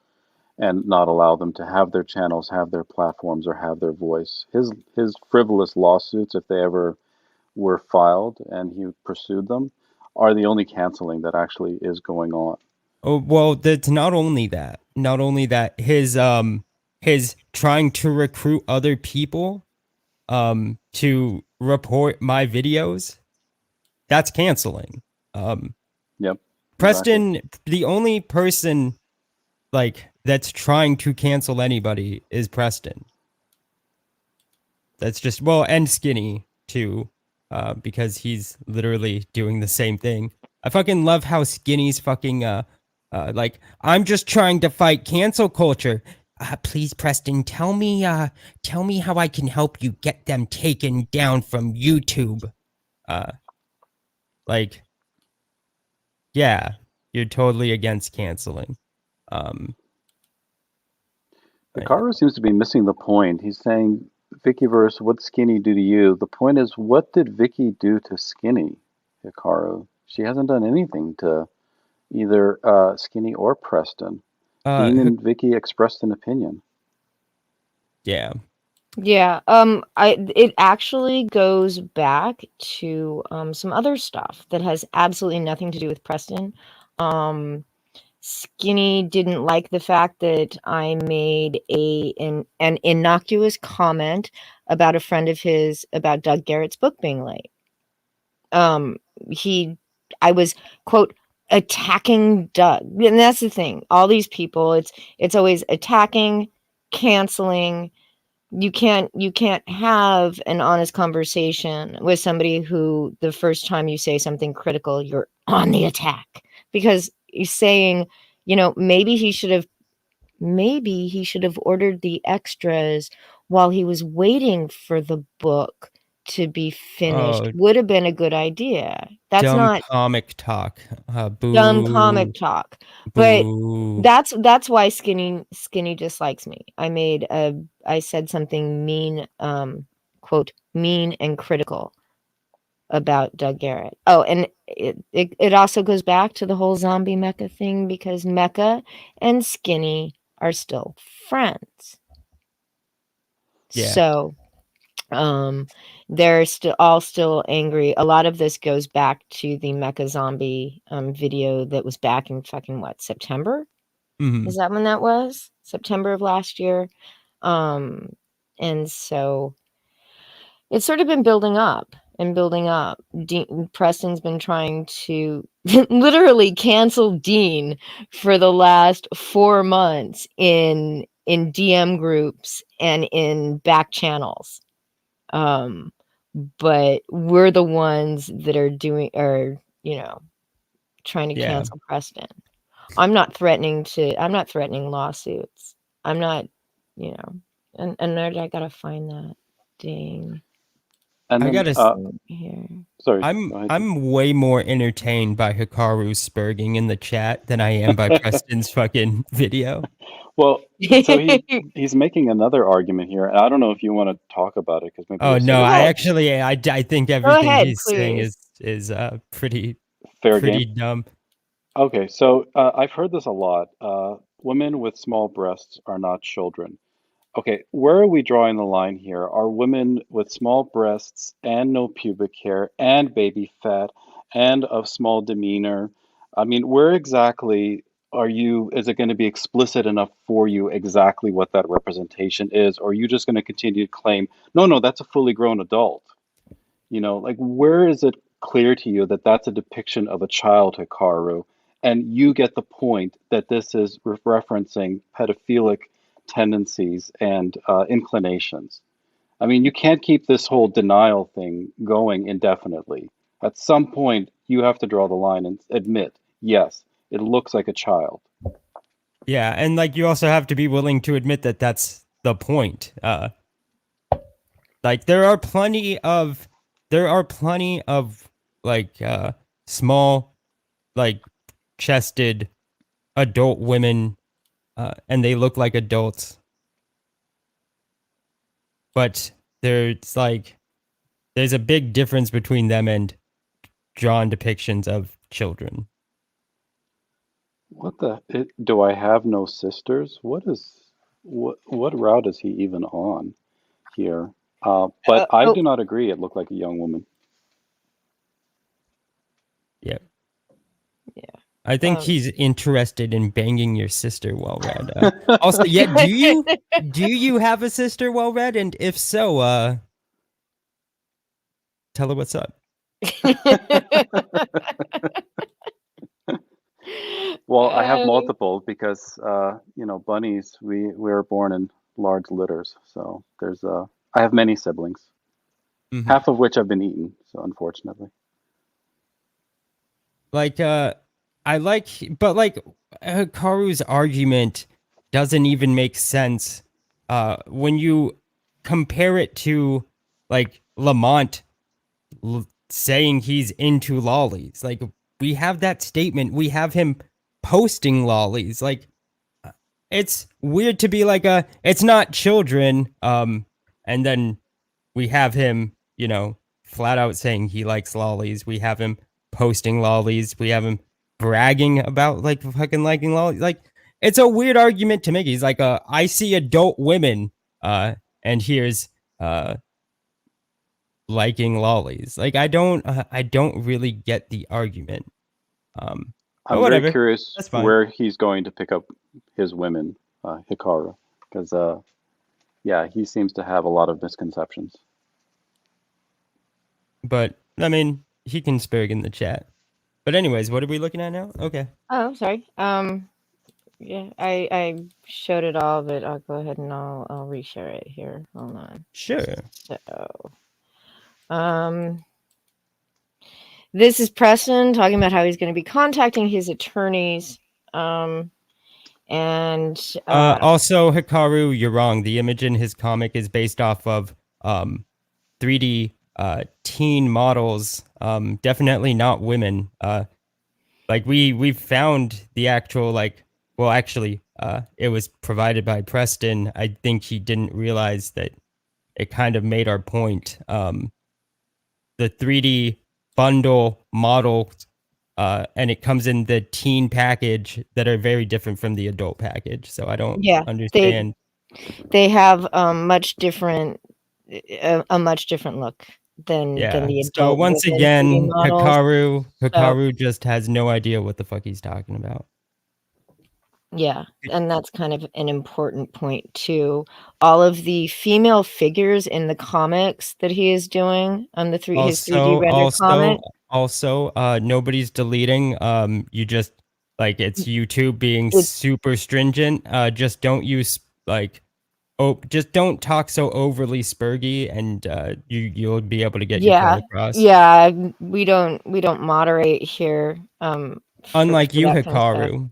and not allow them to have their channels, have their platforms, or have their voice. His frivolous lawsuits, if they ever were filed and he pursued them, are the only canceling that actually is going on. oh well, that's not only that. Not only that, his trying to recruit other people to report my videos, that's canceling. Yep. Preston, the only person like that's trying to cancel anybody is Preston. That's just, well, and Skinny too, because he's literally doing the same thing. I fucking love how Skinny's fucking like, I'm just trying to fight cancel culture. Please, Preston, tell me how I can help you get them taken down from YouTube. Like, yeah, you're totally against canceling. Hikaru seems to be missing the point. He's saying, Vickyverse, what'd Skinny do to you? The point is, what did Vicky do to Skinny, Hikaru? She hasn't done anything to either Skinny or Preston. Dean and Vicky expressed an opinion. Yeah. Yeah, it actually goes back to some other stuff that has absolutely nothing to do with Preston. Skinny didn't like the fact that I made an innocuous comment about a friend of his about Doug Garrett's book being late. I was, quote, attacking Doug, and that's the thing. All these people, it's always attacking, canceling. You can't have an honest conversation with somebody who the first time you say something critical, you're on the attack, because he's saying, you know, maybe he should have ordered the extras while he was waiting for the book to be finished. Oh, would have been a good idea. That's dumb not comic talk. Boo. dumb comic talk. But Boo. that's why Skinny dislikes me. I said something mean, quote, mean and critical about Doug Garrett. Oh, and it also goes back to the whole zombie mecha thing, because Mecha and Skinny are still friends. Yeah. So they're still angry. A lot of this goes back to the Mecha Zombie video that was back in fucking what, September? Mhm. Is that when that was? September of last year. And so it's sort of been building up and building up. Preston's been trying to literally cancel Dean for the last 4 months in DM groups and in back channels. But we're the ones that are trying to cancel Preston. I'm not threatening lawsuits. I'm not, and I gotta find that dang. And I then gotta here. Sorry, go ahead. I'm way more entertained by Hikaru's spurging in the chat than I am by Preston's fucking video. Well, so he's making another argument here. And I don't know if you want to talk about it because maybe Oh we'll no, save I it actually I think Go everything ahead, he's saying please. is pretty fair pretty game. dumb. Okay, so I've heard this a lot. Women with small breasts are not children. Okay, where are we drawing the line here? Are women with small breasts and no pubic hair and baby fat and of small demeanor? I mean, where exactly are you? Is it going to be explicit enough for you exactly what that representation is? Or are you just going to continue to claim, no, no, that's a fully grown adult? You know, like where is it clear to you that that's a depiction of a child, Hikaru? And you get the point that this is referencing pedophilic tendencies and inclinations. I mean, you can't keep this whole denial thing going indefinitely. At some point, you have to draw the line and admit, yes, it looks like a child. Yeah, and like you also have to be willing to admit that that's the point. Like there are plenty of like small like chested adult women and they look like adults, but there's a big difference between them and drawn depictions of children. What the? Do I have no sisters? What route is he even on here? But I Oh, do not agree. It looked like a young woman. Yeah. yeah. I think Um, he's interested in banging your sister, well read. Also, yeah, do you have a sister, well read? And if so, tell her what's up. Well, I have Um, multiple because you know, bunnies, we were born in large litters. So there's I have many siblings, Mhm. half of which have been eaten, so unfortunately. Like, I like, but like, Karu's argument doesn't even make sense. When you compare it to like Lamont saying he's into lollies, like we have that statement, we have him posting lollies. Like, it's weird to be like it's not children, and then we have him, you know, flat out saying he likes lollies. We have him posting lollies. We have him bragging about like fucking liking lollies. Like it's a weird argument to make. He's like, I see adult women, and here's liking lollies. Like I don't really get the argument. But I'm very whatever, curious that's fine. where he's going to pick up his women, Hikaru, because yeah, he seems to have a lot of misconceptions. But I mean, he can spurg in the chat. But anyways, what are we looking at now? Okay. oh, sorry. Yeah, I showed it all, but I'll go ahead and I'll reshare it here. Hold on. Sure. So, this is Preston talking about how he's going to be contacting his attorneys. And Also, Hikaru, you're wrong. The image in his comic is based off of 3D teen models. Definitely not women. Like we found the actual like. Well, actually, it was provided by Preston. I think he didn't realize that it kind of made our point. The 3D bundle model and it comes in the teen package that are very different from the adult package. So I don't yeah, understand. they have much different a much different look than Yeah. the So adult once women 3D again, models. Hikaru just has no idea what the fuck he's talking about. Yeah, and that's kind of an important point too. All of the female figures in the comics that he is doing on the his 3D rendered comic. Also, nobody's deleting. You just like it's YouTube being It's super stringent. Just don't use like just don't talk so overly spurgy, and you'll be able to get your point across. yeah, we don't moderate here. Unlike For you, that kind of stuff. Hikaru.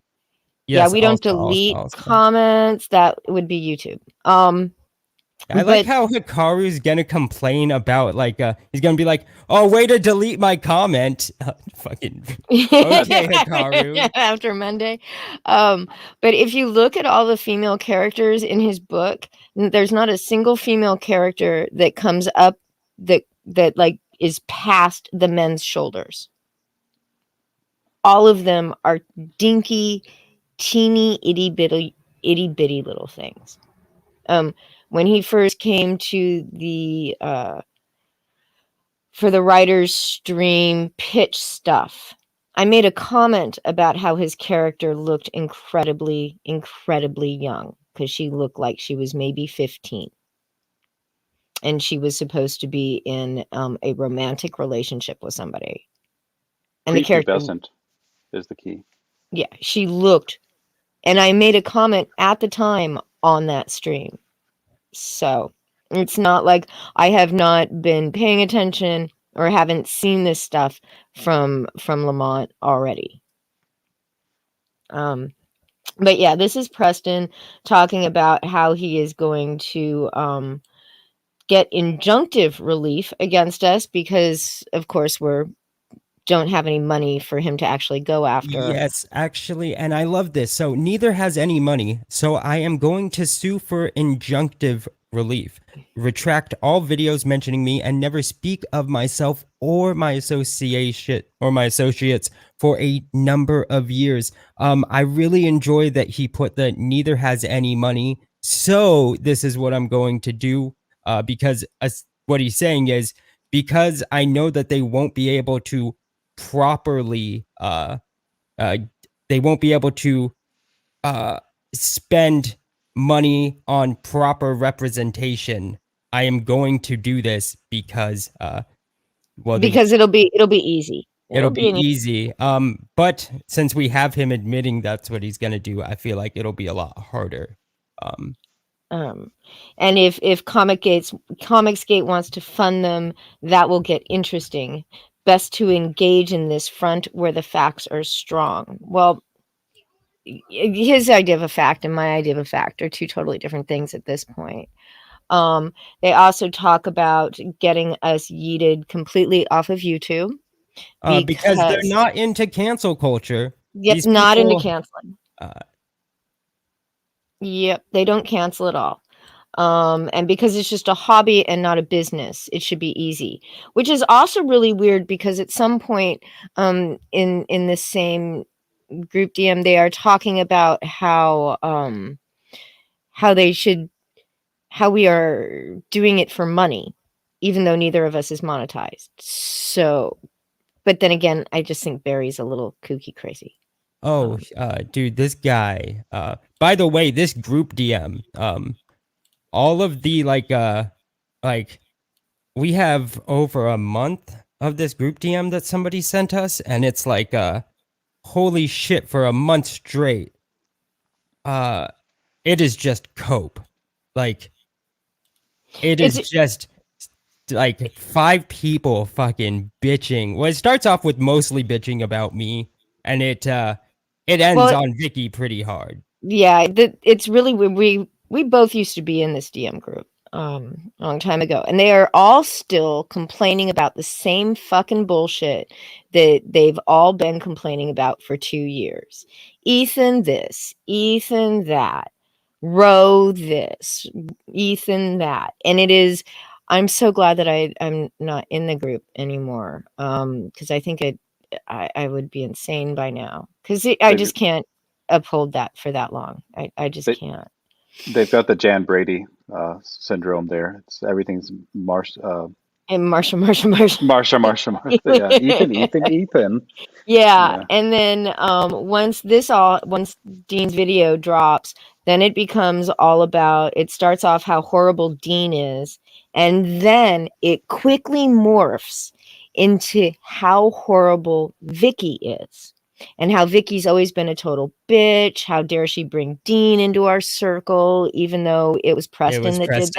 Yeah, Yes, we don't also, delete also. comments. That would be YouTube. I like But how Hikaru's gonna complain about he's gonna be like, "Oh, way to delete my comment." Fucking okay, Hikaru. after Monday. But if you look at all the female characters in his book, there's not a single female character that comes up that like is past the men's shoulders. All of them are dinky, teeny, itty bitty little things. When he first came to the for the writer's stream pitch stuff, I made a comment about how his character looked incredibly young, because she looked like she was maybe 15. And she was supposed to be in a romantic relationship with somebody. And the character, Prepubescent is the key. yeah, she looked, and I made a comment at the time on that stream. So it's not like I have not been paying attention or haven't seen this stuff from Lamont already. But yeah, this is Preston talking about how he is going to get injunctive relief against us because, of course, don't have any money for him to actually go after. Yes, actually, and I love this. So neither has any money, so I am going to sue for injunctive relief. Retract all videos mentioning me and never speak of myself or my associates for a number of years. I really enjoy that he put that neither has any money. So this is what I'm going to do, because what he's saying is, because I know that they won't be able to properly they won't be able to spend money on proper representation. I am going to do this because because it'll be easy. It'll be an easy. But since we have him admitting that's what he's gonna do, I feel like it'll be a lot harder. And if ComicsGate wants to fund them, that will get interesting. Best to engage in this front where the facts are strong. Well, his idea of a fact and my idea of a fact are two totally different things at this point. They also talk about getting us yeeted completely off of YouTube Because they're not into cancel culture. Yep, not into canceling. Yep, they don't cancel at all. And because it's just a hobby and not a business, it should be easy. Which is also really weird because at some point in the same group DM, they are talking about how we are doing it for money, even though neither of us is monetized. So, but then again, I just think Barry's a little kooky crazy. Oh, dude, this guy. By the way, this group DM, all of the we have over a month of this group DM that somebody sent us, and it's like holy shit, for a month straight. It is just cope. Like it is just like 5 people fucking bitching. Well, it starts off with mostly bitching about me, and it ends on Vicky pretty hard. Yeah, it's really we both used to be in this DM group a long time ago, and they are all still complaining about the same fucking bullshit that they've all been complaining about for 2 years. Ethan this, Ethan that, Row this, Ethan that. And it is, I'm so glad that I'm not in the group anymore, because I think I would be insane by now, because I just can't uphold that for that long. I just can't. They've got the Jan Brady syndrome there. It's everything's And Marsha. Yeah, Ethan. Yeah. And then once Dean's video drops, then it becomes all about, it starts off how horrible Dean is, and then it quickly morphs into how horrible Vicky is. And how Vicky's always been a total bitch. How dare she bring Dean into our circle, even though it was Preston that did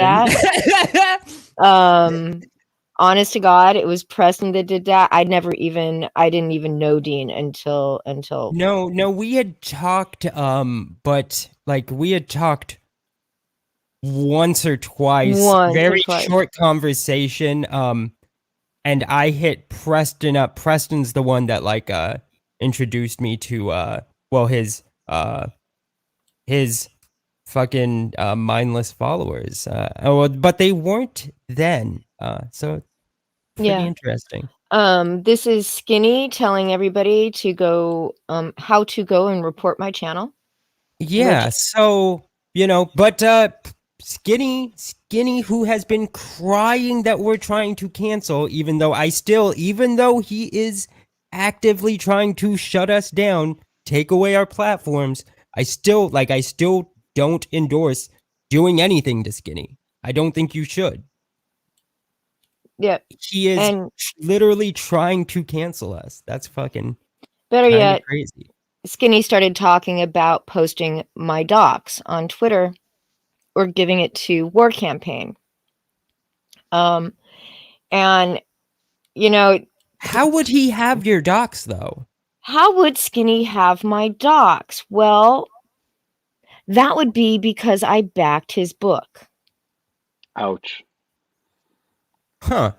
that. Honest to God, it was Preston that did that. I didn't even know Dean until. No, we had talked, but like we had talked once or twice. Once or Very twice. short conversation. And I hit Preston up. Preston's the one that like introduced me to well his fucking mindless followers. But they weren't then. So pretty Yeah. interesting. This is Skinny telling everybody to go how to go and report my channel. Yeah, so but Skinny, who has been crying that we're trying to cancel, even though he is actively trying to shut us down, take away our platforms, I still don't endorse doing anything to Skinny. I don't think you should. Yeah. He is And literally trying to cancel us. That's fucking better kind of yet, crazy. Skinny started talking about posting my docs on Twitter or giving it to War Campaign. And How would he have your docs though? how would Skinny have my docs? Well, that would be because I backed his book. Ouch. Huh.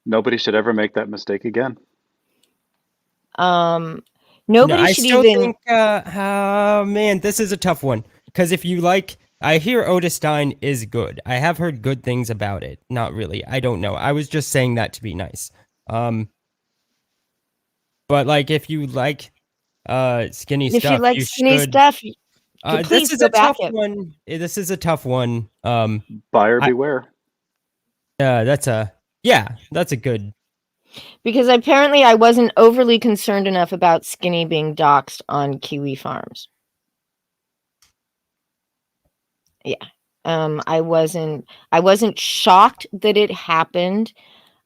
Nobody should ever make that mistake again. Nobody I should still even think, man, this is a tough one. Because if you I hear Otis Stein is good. I have heard good things about it. Not really. I don't know. I was just saying that to be nice. But like, if you like, skinny if stuff, you like you Skinny should. stuff, This please is go a back tough it. one. This is a tough one. Buyer I- beware. That's a good. Because apparently I wasn't overly concerned enough about Skinny being doxxed on Kiwi Farms. Yeah. I wasn't shocked that it happened.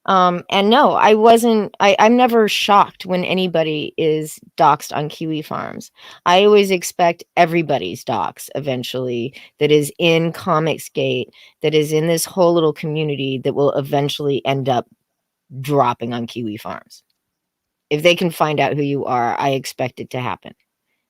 And no, I'm never shocked when anybody is doxxed on Kiwi Farms. I always expect everybody's dox eventually that is in ComicsGate, that is in this whole little community that will eventually end up dropping on Kiwi Farms. If they can find out who you are, I expect it to happen.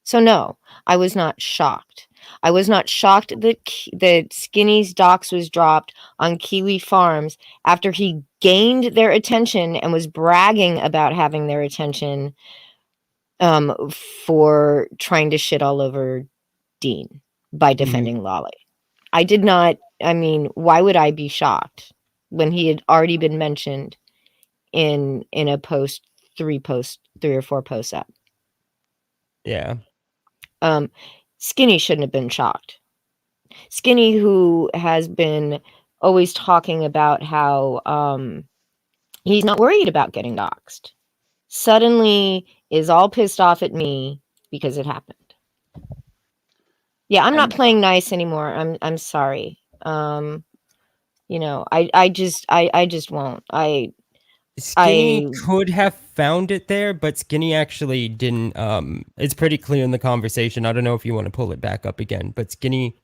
So no, I was not shocked. I was not shocked that Skinny's docs was dropped on Kiwi Farms after he gained their attention and was bragging about having their attention for trying to shit all over Dean by defending Lolly. I did not. I mean, why would I be shocked when he had already been mentioned in a post, 3 or 4 posts up? Yeah. Skinny shouldn't have been shocked. Skinny, who has been always talking about how he's not worried about getting doxxed, suddenly is all pissed off at me because it happened. Yeah, I'm not playing nice anymore. I'm sorry. I just won't. Skinny could have found it there, but Skinny actually didn't. It's pretty clear in the conversation. I don't know if you want to pull it back up again, but Skinny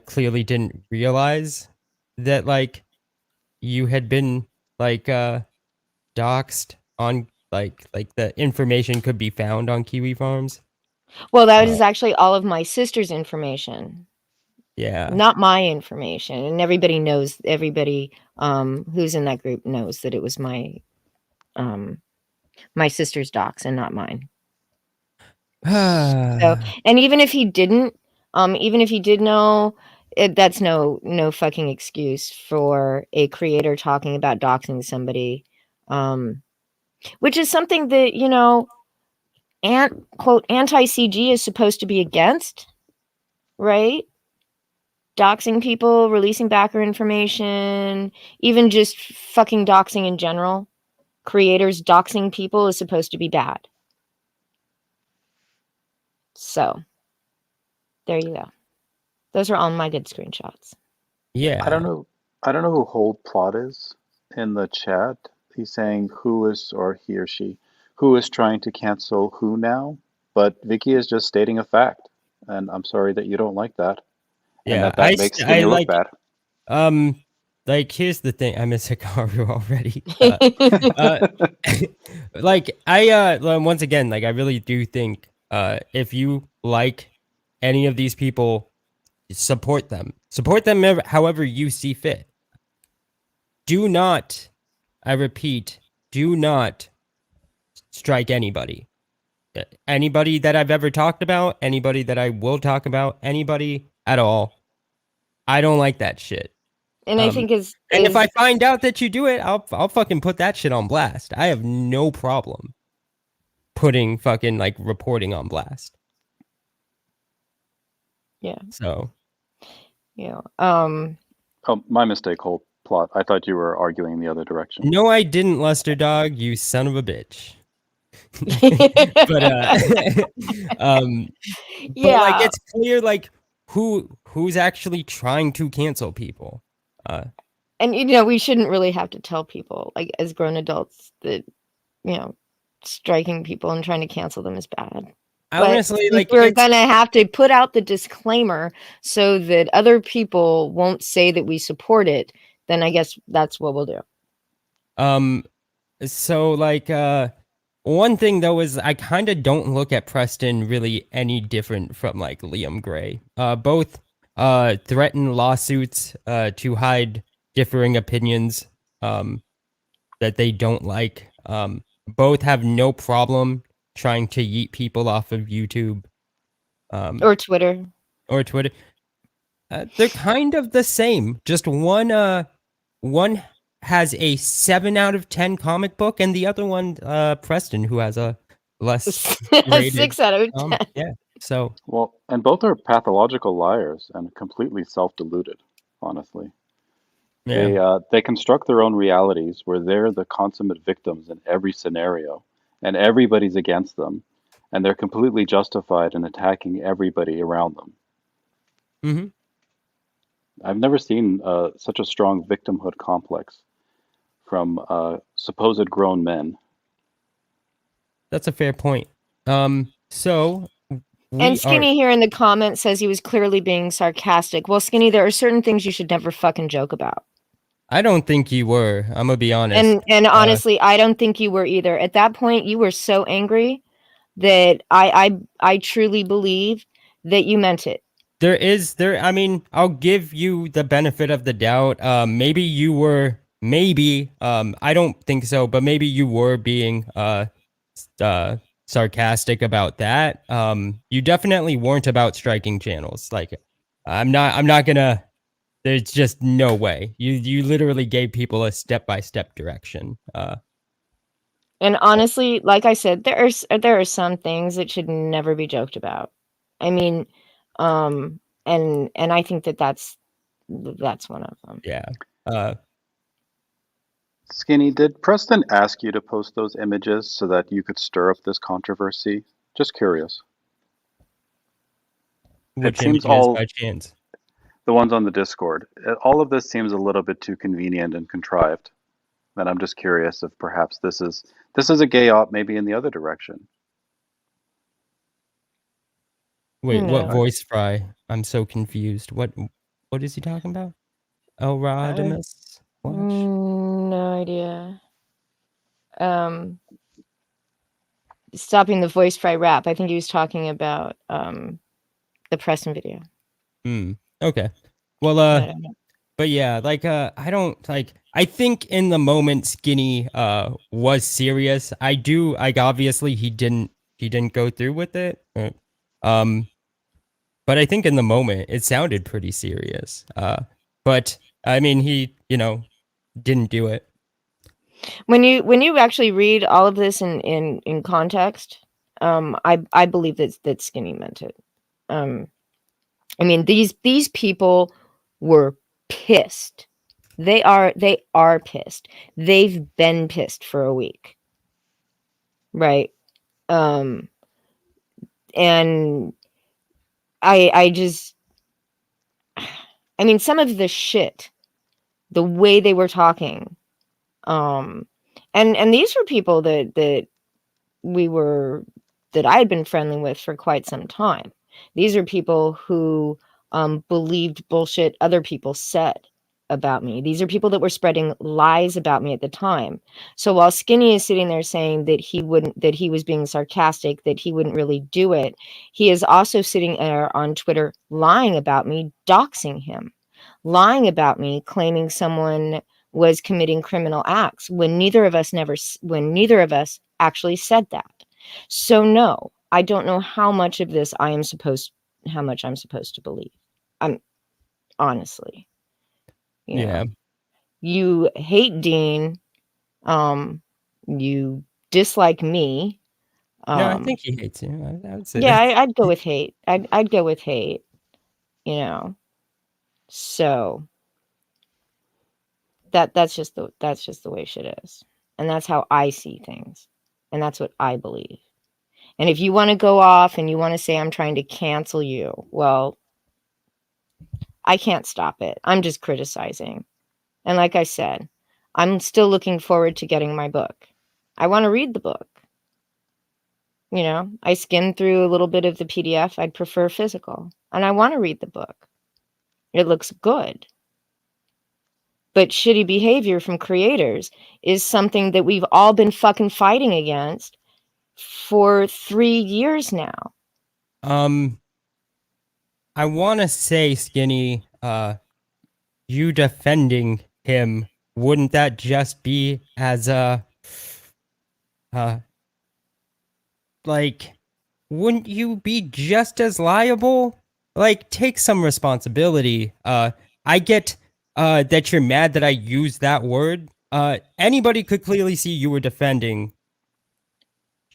clearly didn't realize that like you had been like doxed on like the information could be found on Kiwi Farms. Well, that is actually all of my sister's information. Yeah. Not my information. And everybody knows, who's in that group knows that it was my my sister's docs and not mine. So, and even if he didn't, even if he did know, that's no fucking excuse for a creator talking about doxing somebody, which is something that quote anti-CG is supposed to be against, right? Doxing people, releasing backer information, even just fucking doxing in general. Creators doxing people is supposed to be bad. So, there you go. Those are all my good screenshots. Yeah. I don't know who Hold Plot is in the chat. He's saying who is, or he or she, who is trying to cancel who now. But Vicky is just stating a fact, and I'm sorry that you don't like that. And Yeah, that makes Skinny look bad. Like here's the thing. I miss Hikaru already. Like once again, like I really do think if you like any of these people, support them. Support them however you see fit. Do not, I repeat, do not strike anybody. Anybody that I've ever talked about, anybody that I will talk about, anybody at all. I don't like that shit. And I think And if I find out that you do it, I'll fucking put that shit on blast. I have no problem putting fucking like reporting on blast. Yeah. So Yeah. Oh, my mistake, whole plot. I thought you were arguing the other direction. no, I didn't, Luster Dog. You son of a bitch. But yeah. but like it's clear like who's actually trying to cancel people. And you know, we shouldn't really have to tell people, like as grown adults, that you know, striking people and trying to cancel them is bad. But Honestly, if like we're it's, gonna have to put out the disclaimer so that other people won't say that we support it, then I guess that's what we'll do. so like one thing though is I kind of don't look at Preston really any different from like Liam Gray. Both threaten lawsuits to hide differing opinions that they don't like. Both have no problem trying to yeet people off of YouTube Or Twitter. or Twitter. They're kind of the same. Just one has a 7 out of 10 comic book, and the other one, Preston, who has a less rated. 6 out of 10. Yeah. So Well, and both are pathological liars and completely self-deluded, honestly. yeah. They construct their own realities where they're the consummate victims in every scenario, and everybody's against them, and they're completely justified in attacking everybody around them. hmm I've never seen such a strong victimhood complex from supposed grown men. That's a fair point. So And Skinny here in the comments says he was clearly being sarcastic. Well, Skinny, there are certain things you should never fucking joke about. I don't think you were. I'm gonna be honest. And honestly, I don't think you were either. At that point, you were so angry that I truly believe that you meant it. I mean, I'll give you the benefit of the doubt. Maybe you were, I don't think so, but maybe you were being sarcastic about that. You definitely weren't about striking channels. Like, I'm not gonna. There's just no way. You literally gave people a step-by-step direction. And honestly, like I said, there are some things that should never be joked about. I mean, and I think that's one of them. Yeah. Skinny, did Preston ask you to post those images so that you could stir up this controversy? Just curious. Which seems images all- by chance? The ones on the Discord. All of this seems a little bit too convenient and contrived. And I'm just curious if perhaps this is a gay op, maybe in the other direction. Wait, what No. voice fry? I'm so confused. What is he talking about? Elrodimus? Watch? No idea. Stopping the voice fry rap. I think he was talking about the Preston video. Okay. Well, I don't know. but yeah, like I don't like I think in the moment Skinny was serious. I do like obviously he didn't go through with it. But I think in the moment it sounded pretty serious. But I mean he, didn't do it. When you actually read all of this in context, I believe that Skinny meant it. I mean these people were pissed. They are pissed. They've been pissed for a week. Right. And I just I mean some of the shit, the way they were talking, and these were people that I had been friendly with for quite some time. These are people who believed bullshit other people said about me. These are people that were spreading lies about me at the time. So while Skinny is sitting there saying that he was being sarcastic, that he wouldn't really do it, he is also sitting there on Twitter lying about me, doxing him. lying about me, claiming someone was committing criminal acts when neither of us actually said that. So no, I don't know how much of this I'm supposed to believe. I'm honestly, you know, you hate Dean, you dislike me. No, I think he hates you. I would say Yeah, that. I'd go with hate. I'd go with hate, you know. So that's just the way shit is. And that's how I see things. And that's what I believe. And if you want to go off and you want to say I'm trying to cancel you, well, I can't stop it. I'm just criticizing. And like I said, I'm still looking forward to getting my book. I want to read the book. You know, I skimmed through a little bit of the PDF. I'd prefer physical. And I want to read the book. It looks good. But shitty behavior from creators is something that we've all been fucking fighting against for 3 years now. I want to say, Skinny, you defending him, wouldn't that just be as uh, like, wouldn't you be just as liable? Like, take some responsibility. I get that you're mad that I used that word. Anybody could clearly see you were defending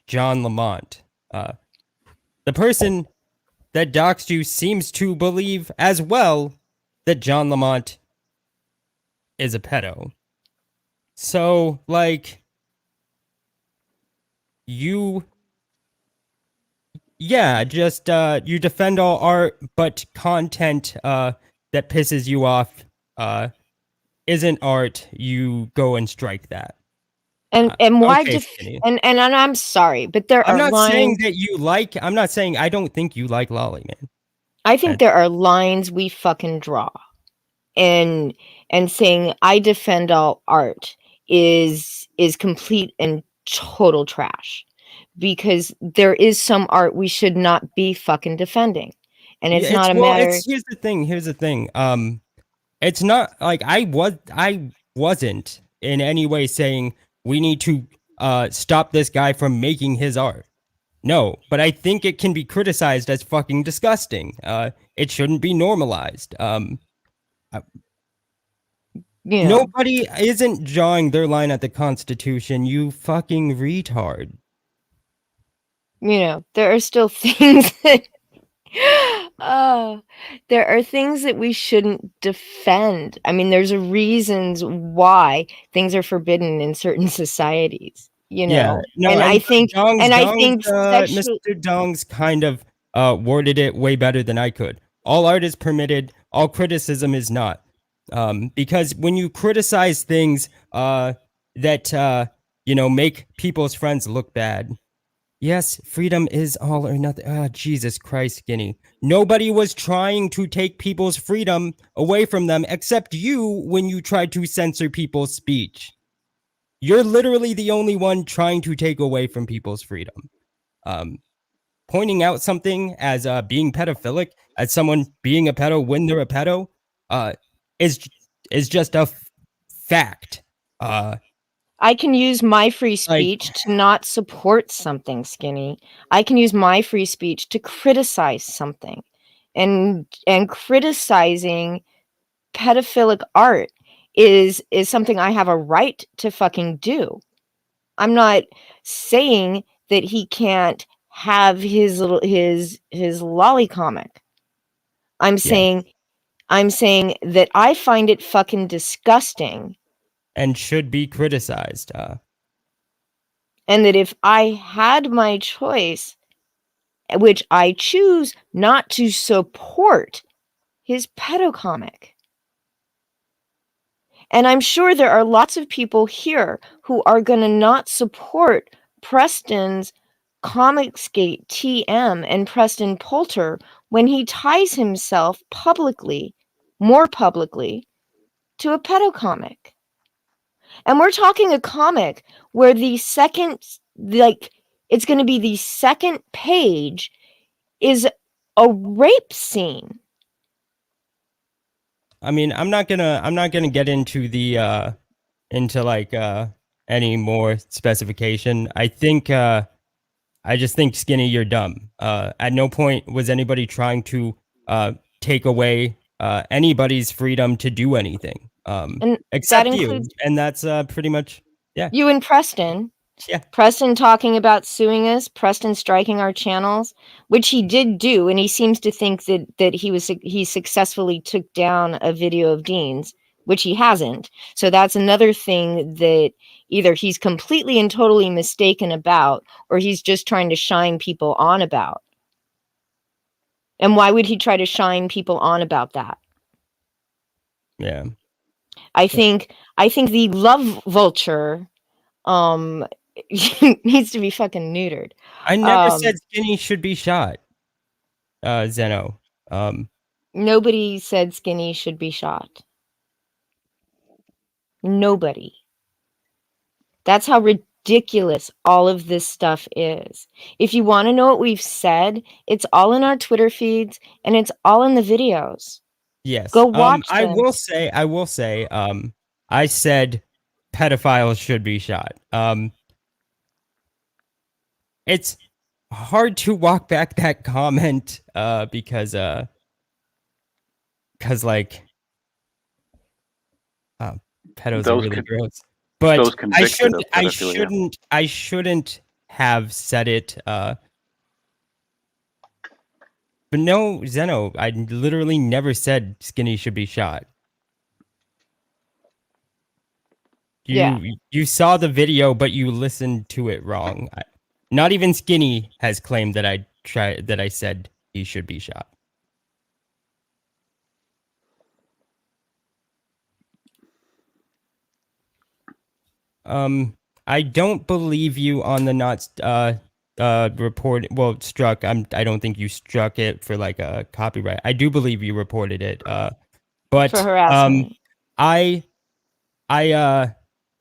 John Lamont. The person that doxed you seems to believe as well that John Lamont is a pedo. So, like, you, yeah, just you defend all art, but content that pisses you off isn't art. You go and strike that. And why Okay, Skinny. and I'm sorry, but there I'm are not saying lines. that you like. I'm not saying I don't think you like Lolly Man. I think there are lines we fucking draw. And saying I defend all art is complete and total trash, because there is some art we should not be fucking defending. And it's Yeah, not a matter. it's here's the thing. Here's the thing. It's not like I wasn't in any way saying we need to stop this guy from making his art. No, but I think it can be criticized as fucking disgusting. It shouldn't be normalized. You know, Nobody isn't drawing their line at the Constitution, you fucking retard. there are still things that there are things that we shouldn't defend. I mean, there's reasons why things are forbidden in certain societies, Yeah, no, and I think sexual. Mr. Dong's kind of worded it way better than I could. All art is permitted, all criticism is not. Because when you criticize things that make people's friends look bad, yes, freedom is all or nothing. Ah, Jesus Christ, Skinny. Nobody was trying to take people's freedom away from them except you when you tried to censor people's speech. You're literally the only one trying to take away from people's freedom. Pointing out something as being pedophilic, as someone being a pedo when they're a pedo, uh, is just a fact. I can use my free Like, speech to not support something, Skinny. I can use my free speech to criticize something. And criticizing pedophilic art is something I have a right to fucking do. I'm not saying that he can't have his lolly comic. I'm yeah, saying that I find it fucking disgusting, and should be criticized. and that if I had my choice, which I choose not to support his pedo comic. And I'm sure there are lots of people here who are going to not support Preston's ComicsGate TM and Preston Poulter when he ties himself more publicly, to a pedo comic. And we're talking a comic where it's going to be the second page is a rape scene. I mean, I'm not gonna get into the into like any more specification. I just think Skinny, you're dumb. At no point was anybody trying to take away anybody's freedom to do anything, And that except you, includes and that's pretty much yeah, you and Preston. yeah, Preston talking about suing us, Preston striking our channels, which he did do, and he seems to think that he successfully took down a video of Dean's, which he hasn't. So that's another thing that either he's completely and totally mistaken about, or he's just trying to shine people on about. And why would he try to shine people on about that? yeah. I think the love vulture needs to be fucking neutered. I never said Skinny should be shot, Zeno. Nobody said Skinny should be shot. Nobody. That's how ridiculous all of this stuff is. If you want to know what we've said, it's all in our Twitter feeds and it's all in the videos. Yes. Go watch I them. will say, I said pedophiles should be shot. It's hard to walk back that comment, because like, pedos are Those really could- gross. But those convicted of pedophilia. I shouldn't have said it, but no, Zeno, I literally never said Skinny should be shot. Yeah. You saw the video, but you listened to it wrong. Not even Skinny has claimed that I said he should be shot. I don't believe you on the not report. Well, struck. I don't think you struck it for like a copyright. I do believe you reported it. But For harassment.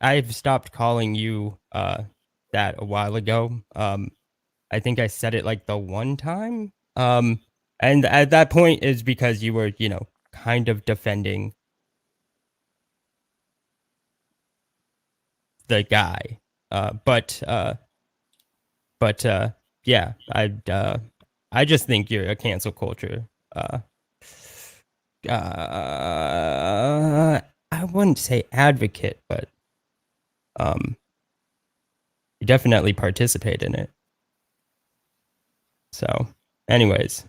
I've stopped calling you that a while ago. I think I said it like the one time. And at that point is because you were, kind of defending the guy. But yeah, I just think you're a cancel culture. I wouldn't say advocate, but you definitely participate in it. So, anyways,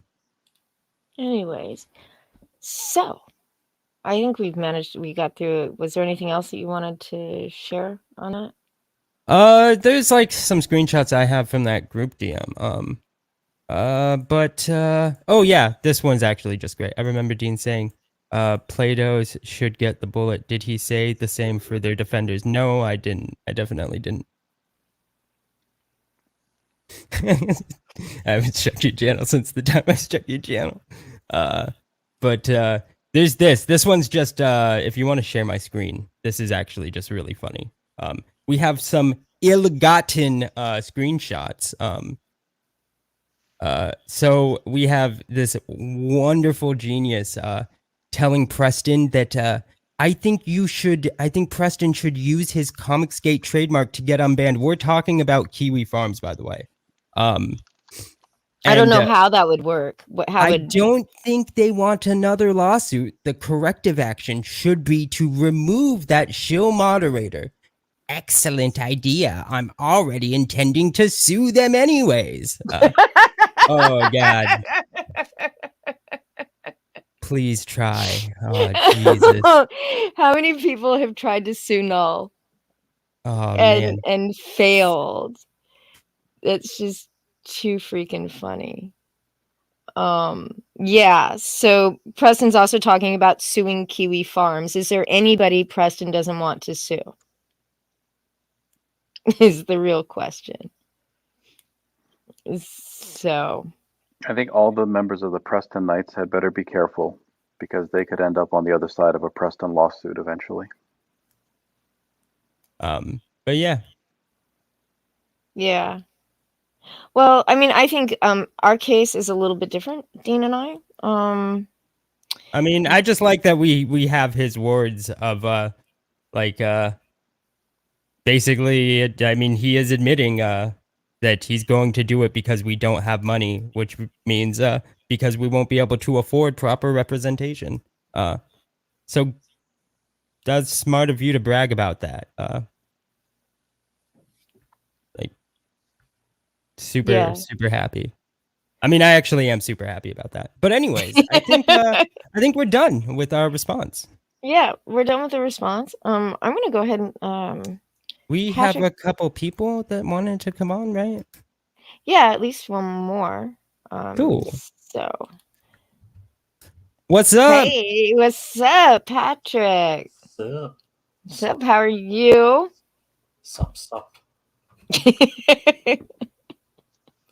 So I think we got through it. Was there anything else that you wanted to share on it? there's like some screenshots I have from that group DM. Oh yeah, this one's actually just great. I remember Dean saying, Play-Dohs should get the bullet. Did he say the same for their defenders? No, I didn't. I definitely didn't. I haven't checked your channel since the time I checked your channel. But there's this. This one's just if you want to share my screen, this is actually just really funny. We have some ill-gotten screenshots. So we have this wonderful genius telling Preston that I think Preston should use his ComicsGate trademark to get unbanned. We're talking about Kiwi Farms, by the way. I don't know how that would work. I don't think they want another lawsuit. The corrective action should be to remove that shill moderator. Excellent idea. I'm already intending to sue them anyways. Oh, God. Please try. Oh, Jesus. How many people have tried to sue Null Oh, man. and failed? It's just too freaking funny. Yeah, so Preston's also talking about suing Kiwi Farms. Is there anybody Preston doesn't want to sue? Is the real question. So I think all the members of the Preston Knights had better be careful because they could end up on the other side of a Preston lawsuit eventually. But yeah. Yeah. Well, I mean, I think our case is a little bit different, Dean and I. I mean, I just like that we have his words of like basically I mean, he is admitting that he's going to do it because we don't have money, which means because we won't be able to afford proper representation. So that's smart of you to brag about that. Like super Yeah. super happy. I mean, I actually am super happy about that. But anyways, I think we're done with our response. Yeah, we're done with the response. I'm gonna go ahead and We have Patrick. a couple people that wanted to come on, right? Yeah, at least one more. Cool. So What's up? hey, what's up, Patrick? Sup? What's up? How are you? Sup?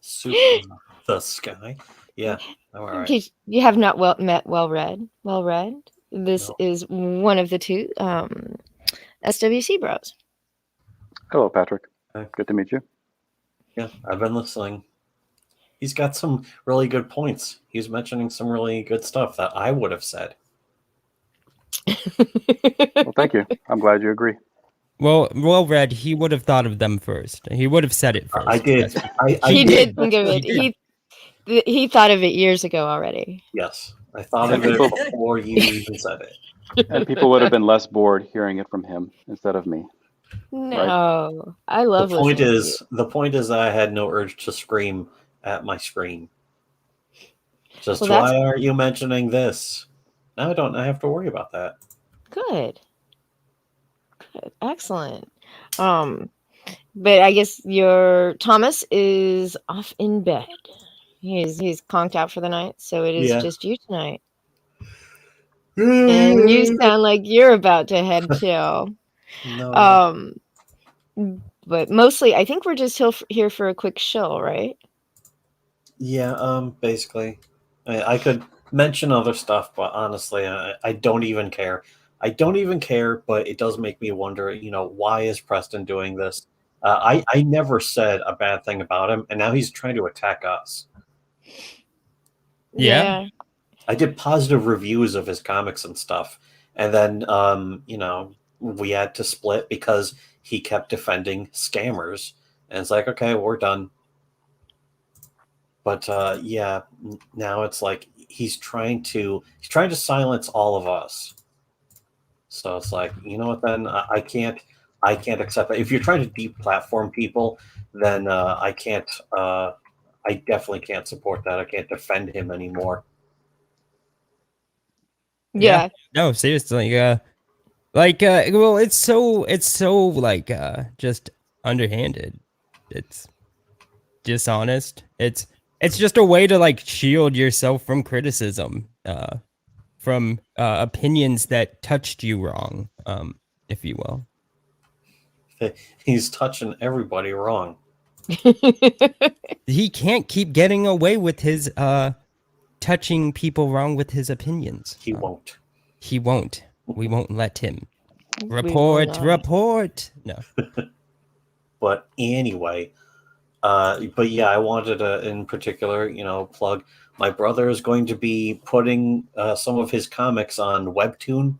Soup in the sky. Yeah, I'm all In right. case you have not met Well Read. Well Read. This No. is one of the two SWC bros. Hello, Patrick. Hi. Good to meet you. Yeah, I've been listening. He's got some really good points. He's mentioning some really good stuff that I would have said. Well, thank you. I'm glad you agree. Well read. He would have thought of them first. He would have said it first. I did. Yes. I He did. did think of it. He He thought of it years ago already. Yes, I thought And of it people, before you even said it. and people would have been less bored hearing it from him instead of me. No, I love The point listening to you. is, that I had no urge to scream at my screen. Just Well, that's why aren't you mentioning this? Now I don't have to worry about that. good. Good. Excellent. But I guess your Thomas is off in bed. He's conked out for the night, so it is Yeah. just you tonight. And you sound like you're about to head chill. No. But mostly I think we're just here for a quick chill, right? Yeah, basically. I could mention other stuff, but honestly, I don't even care. I don't even care, but it does make me wonder, why is Preston doing this? I never said a bad thing about him, and now he's trying to attack us. Yeah. I did positive reviews of his comics and stuff, and then, we had to split because he kept defending scammers, and it's like, okay, we're done. But yeah, now it's like he's trying to silence all of us. So it's like, you know what? Then I can't accept it. If you're trying to deplatform people, then I can't. I definitely can't support that. I can't defend him anymore. Yeah. No, seriously. Well, it's so like just underhanded. It's dishonest. It's just a way to like shield yourself from criticism, from opinions that touched you wrong, if you will. He's touching everybody wrong. He can't keep getting away with his touching people wrong with his opinions. He won't. He won't. We won't let him. We will Report. not. No. But anyway, but yeah, I wanted to, in particular, plug. My brother is going to be putting some of his comics on Webtoon.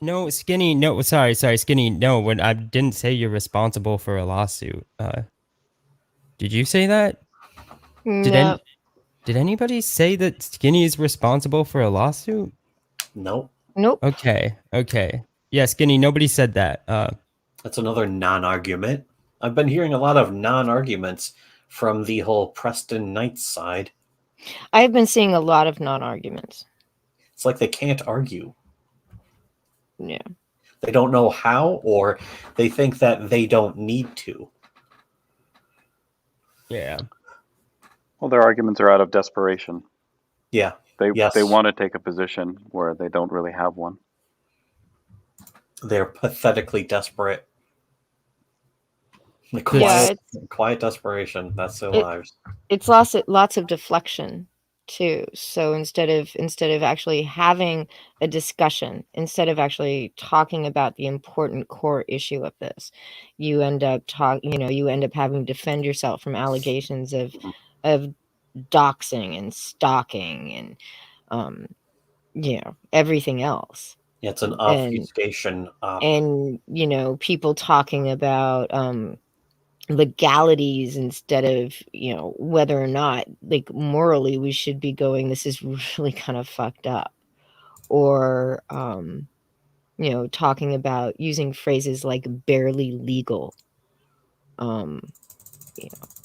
No, Skinny. No, sorry, Skinny. No, when I didn't say you're responsible for a lawsuit. Did you say that? No. Did anybody say that Skinny is responsible for a lawsuit? Nope. Nope. Okay. Yeah, Skinny. Nobody said that. That's another non-argument. I've been hearing a lot of non-arguments from the whole Preston Knights side. I've been seeing a lot of non-arguments. It's like they can't argue. Yeah. They don't know how, or they think that they don't need to. Yeah. Well, their arguments are out of desperation. Yeah. They Yes. want to take a position where they don't really have one. They're pathetically desperate. Quiet desperation. That's their lives. It's lots of deflection too. So instead of actually having a discussion, instead of actually talking about the important core issue of this, you end up having to defend yourself from allegations of doxing and stalking and everything else. Yeah, it's an obfuscation. And people talking about legalities instead of whether or not, like, morally we should be going, this is really kind of fucked up, or talking about using phrases like barely legal.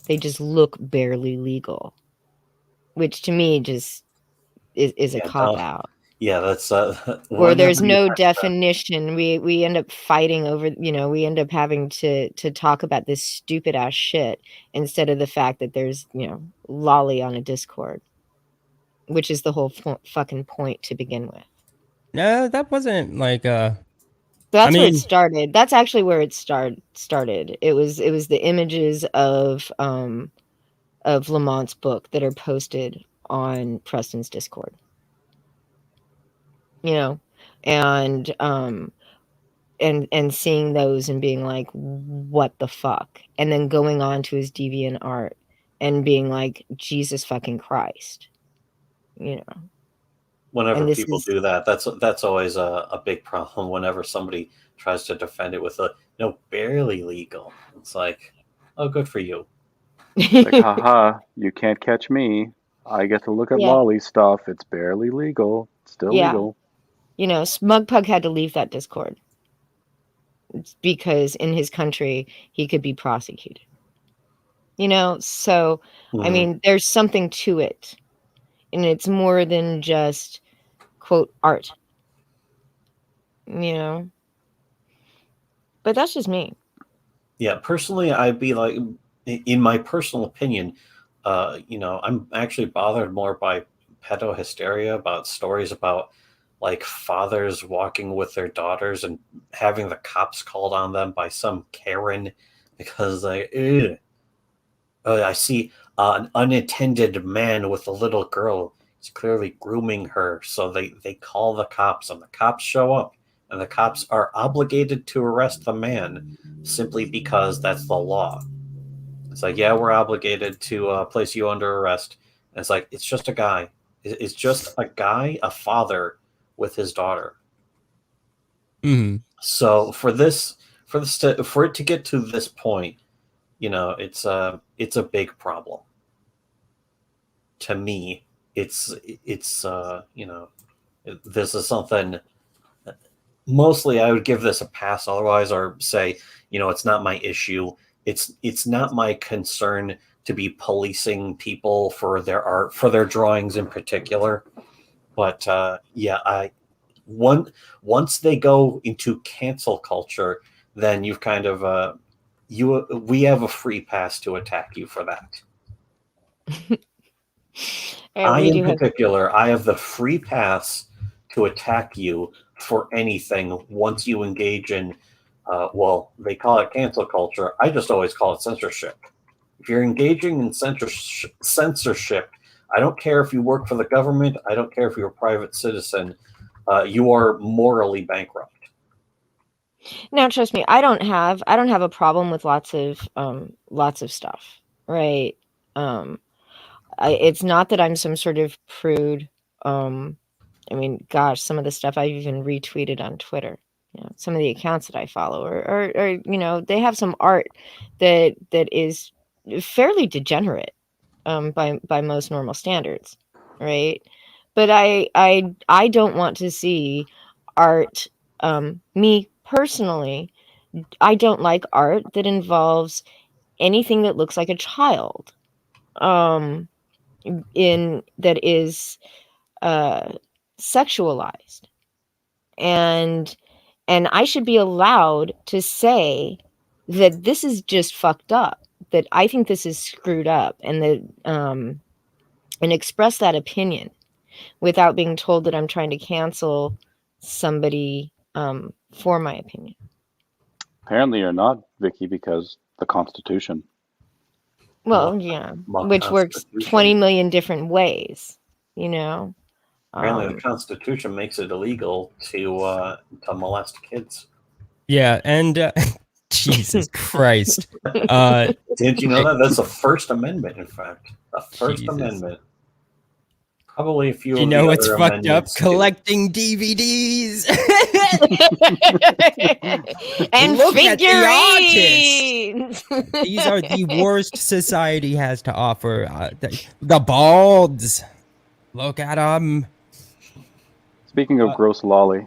They just look barely legal, which to me just is a cop out. Yeah, that's Or there's no definition. We end up fighting over, we end up having to talk about this stupid ass shit instead of the fact that there's, lolly on a Discord, which is the whole fucking point to begin with. No, that wasn't like That's where it mean- started. That's actually where it started. It was the images of Lamont's book that are posted on Preston's Discord. And seeing those and being like, what the fuck? And then going on to his deviant art and being like, Jesus fucking Christ. Whenever people do that, that's always a big problem. Whenever somebody tries to defend it with barely legal, it's like, oh, good for you. Like, haha, you can't catch me. I get to look at lolly stuff. It's barely legal. It's still legal. Smugpug had to leave that Discord. It's because in his country he could be prosecuted. So I mean, there's something to it, and it's more than just quote art. But that's just me. Yeah, personally, I'd be like, in my personal opinion, I'm actually bothered more by pedo hysteria, about stories about like fathers walking with their daughters and having the cops called on them by some Karen because I see an unattended man with a little girl. He's clearly grooming her. So they call the cops, and the cops show up, and the cops are obligated to arrest the man simply because that's the law. It's like, yeah, we're obligated to place you under arrest. And it's like, it's just a guy. It's just a guy, a father with his daughter. Mm-hmm. So for it to get to this point, it's a big problem. To me, this is something. Mostly, I would give this a pass. Otherwise, or say, it's not my issue. It's not my concern to be policing people for their art, for their drawings in particular. But once they go into cancel culture, then you've kind of we have a free pass to attack you for that. I have the free pass to attack you for anything once you engage in they call it cancel culture. I just always call it censorship. If you're engaging in censorship, I don't care if you work for the government. I don't care if you're a private citizen. You are morally bankrupt. Now, trust me, I don't have a problem with lots of stuff, right? It's not that I'm some sort of prude. I mean, gosh, some of the stuff I've even retweeted on Twitter. Some of the accounts that I follow, or they have some art that is fairly degenerate by most normal standards, right? But I don't want to see art. Me personally, I don't like art that involves anything that looks like a child. In that is sexualized, and I should be allowed to say that this is just fucked up, that I think this is screwed up, and that and express that opinion without being told that I'm trying to cancel somebody for my opinion. Apparently you're not, Vicky, because the Constitution. Well, which works 20 million different ways, Apparently, the Constitution makes it illegal to molest kids. Yeah, and Jesus Christ. Didn't you know that? That's the First Amendment, in fact. The First Jesus. Amendment. Probably a few You of know the what's other fucked up? amendments, too. Collecting DVDs. And Look at the figurines. These are the worst society has to offer. The balds. Look at them. Speaking of gross lolly,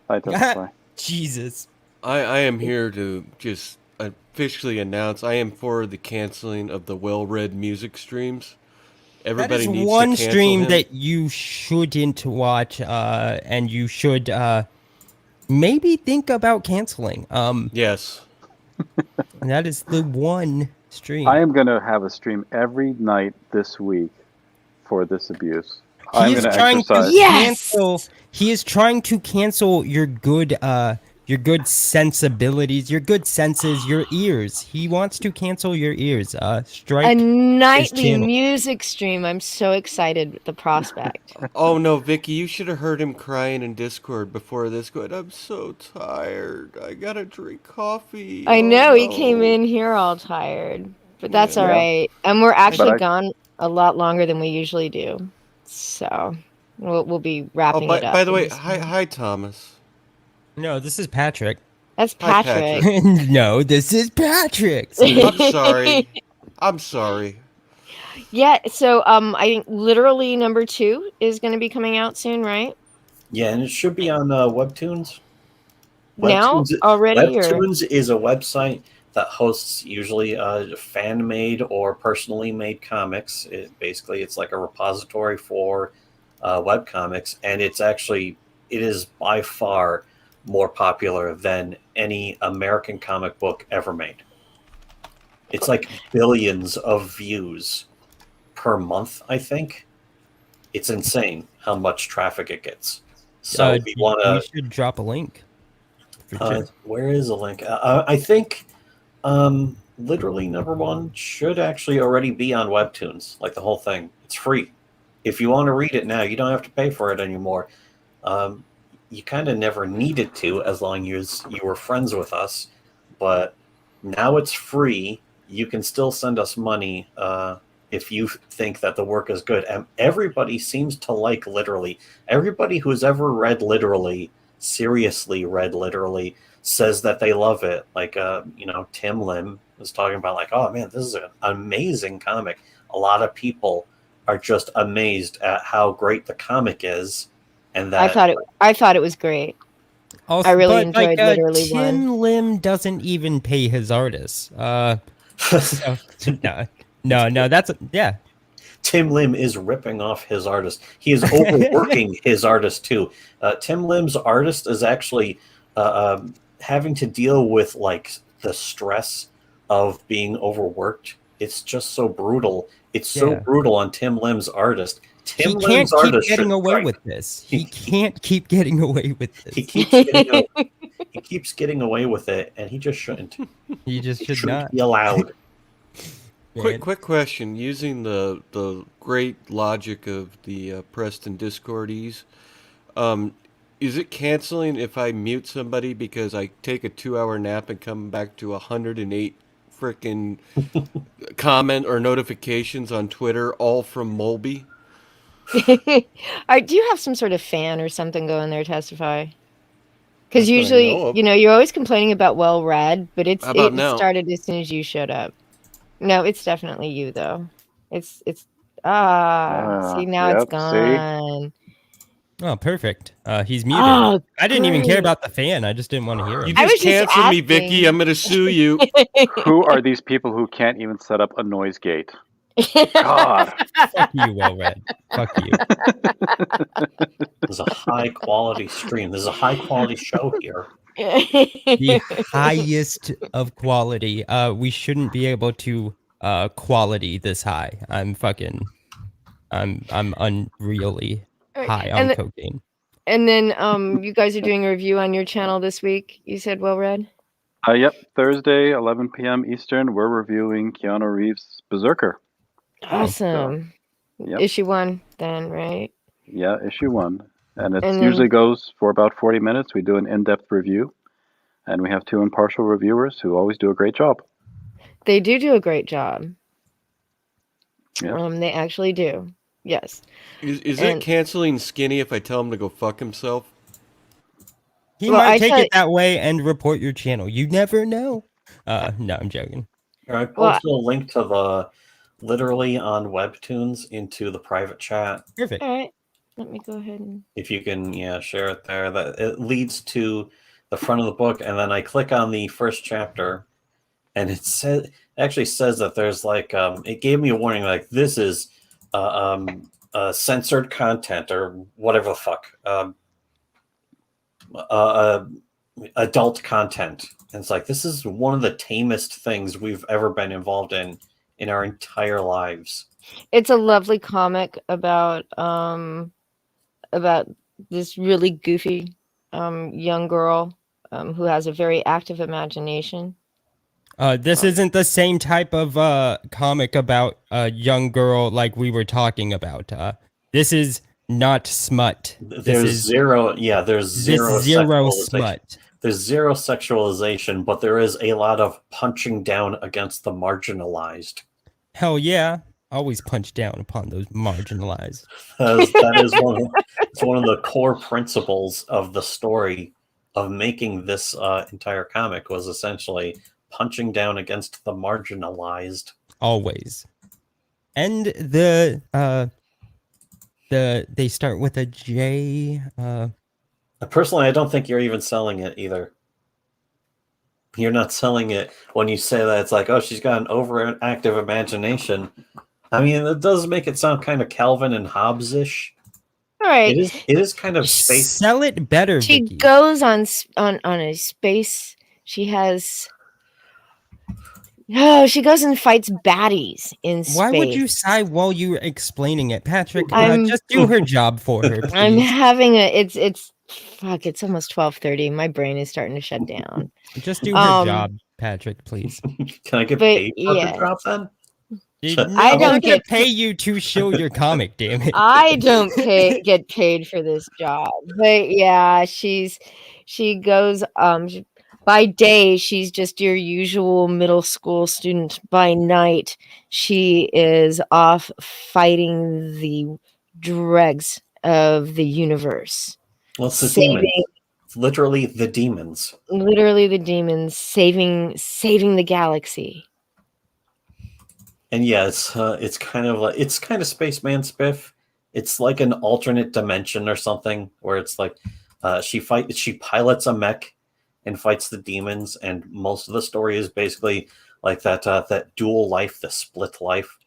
I testify. Jesus. I am here to just officially announce I am for the canceling of the well-read music streams. That Everybody is needs one to cancel stream him. that you shouldn't watch, and you should maybe think about canceling. Yes. That is the one stream. I am going to have a stream every night this week for this abuse. He I'm is going to trying exercise. to Yes! cancel. He is trying to cancel your good sensibilities, your good senses, your ears. He wants to cancel your ears. Strike A his nightly channel. music stream. I'm so excited with the prospect. Oh no, Vicky, you should have heard him crying in Discord before this. Going, I'm so tired. I gotta drink coffee. I Oh, know he no." came in here all tired, but that's Yeah. all Yeah. right. And we're actually I- gone a lot longer than we usually do, so we'll be Oh, wrapping it up. by the in way, this hi, one. hi, Thomas. No, this is Patrick. That's Hi, Patrick. Patrick. No, this is Patrick. I'm sorry. I'm sorry. Yeah. So I think literally number 2 is going to be coming out soon, right? Yeah, and it should be on Webtoons. Now already, or Webtoons is a website that hosts usually fan-made or personally made comics. It's like a repository for webcomics, and it is by far more popular than any American comic book ever made. It's like billions of views per month, I think. It's insane how much traffic it gets. So if you want You to, should drop a link. For sure. where is the link? I think literally number 1 should actually already be on Webtoons, like the whole thing. It's free. If you want to read it now, you don't have to pay for it anymore. You kind of never needed to as long as you were friends with us, but now it's free. You can still send us money if you think that the work is good. And everybody seems to like Literally. Everybody who's ever read Literally, seriously read Literally, says that they love it. Like, Tim Lim was talking about, like, oh man, this is an amazing comic. A lot of people are just amazed at how great the comic is. And that I thought it was great. Also, I really but, enjoyed Literally Tim Lim doesn't even pay his artists. So, no, that's yeah. Tim Lim is ripping off his artist. He is overworking his artist too. Tim Lim's artist is actually having to deal with like the stress of being overworked. It's just so brutal. It's so Yeah. brutal on Tim Lim's artist. Tim He Lim's can't keep artist getting should away strike. with this. He can't keep getting away with He this. keeps getting away with it, and he just shouldn't. He just He should shouldn't not. be allowed. man. Quick question. Using the great logic of the Preston Discordies, is it canceling if I mute somebody because I take a 2-hour nap and come back to 108 freaking comment or notifications on Twitter, all from Molby? Do you have some sort of fan or something going there, Testify? Because Not that I usually, know of. you're always complaining about well read, but it How about now? started as soon as you showed up. No, it's definitely you though. It's see now it's Yep, see? gone. Oh, perfect. He's muted. Oh, I didn't even care great. about the fan. I just didn't want to hear You him. I just was just canceled me, Vicky. asking. I'm going to sue you. Who are these people who can't even set up a noise gate? God. Fuck you, well read. Fuck you. This is a high quality stream. This is a high quality show here. The highest of quality. We shouldn't be able to quality this high. I'm unreally high on and, cocaine. and then you guys are doing a review on your channel this week. You said well read. Yep, Thursday, 11 p.m. Eastern, we're reviewing Keanu Reeves' Berserker. Awesome. Yep. Issue 1 then, right? Yeah, issue 1. And it And then- usually goes for about 40 minutes. We do an in-depth review. And we have 2 impartial reviewers who always do a great job. They do a great job. Yeah. They actually do. Yes. Is it And canceling Skinny if I tell him to go fuck himself? He well, might I take tell it that way and report your channel. You never know. No, I'm joking. I well, posted a link to the literally on Webtoons into the private chat. Perfect. all right. Let me go ahead and If you can, share it there. That it leads to the front of the book, and then I click on the first chapter, and actually says that there's like it gave me a warning like this is censored content or whatever the fuck, uh, adult content. And it's like this is one of the tamest things we've ever been involved in our entire lives. it's a lovely comic about this really goofy young girl who has a very active imagination. This isn't the same type of comic about a young girl like we were talking about. This is not smut. There's zero Zero sexualization. smut. There's zero sexualization, but there is a lot of punching down against the marginalized. Hell yeah. Always punch down upon those marginalized. That is one of the core principles of the story of making this entire comic was essentially punching down against the marginalized. Always. And they start with a J. Personally, I don't think you're even selling it either. You're not selling it when you say that. It's like, oh, she's got an overactive imagination. I mean, it does make it sound kind of Calvin and Hobbes-ish. All right. It is kind of space. Sell it better, She Vicky. goes on a space. She has. Oh, she goes and fights baddies in space. Why would you sigh while you were explaining it, Patrick? I'm- Just do her job for her, please. I'm having it's fuck. It's almost 12:30. My brain is starting to shut down. Just do her job, Patrick, please. Can I get But, paid for yeah. the drop then? Dude, I no, don't we're gonna get- pay you to show your comic, damn it. I don't get paid for this job. But yeah, she goes by day she's just your usual middle school student. By night she is off fighting the dregs of the universe. Well, it's the demons. It's literally the demons. Literally the demons saving the galaxy. And yeah, it's kind of Spaceman Spiff. It's like an alternate dimension or something where it's like she pilots a mech and fights the demons, and most of the story is basically like that dual life, the split life.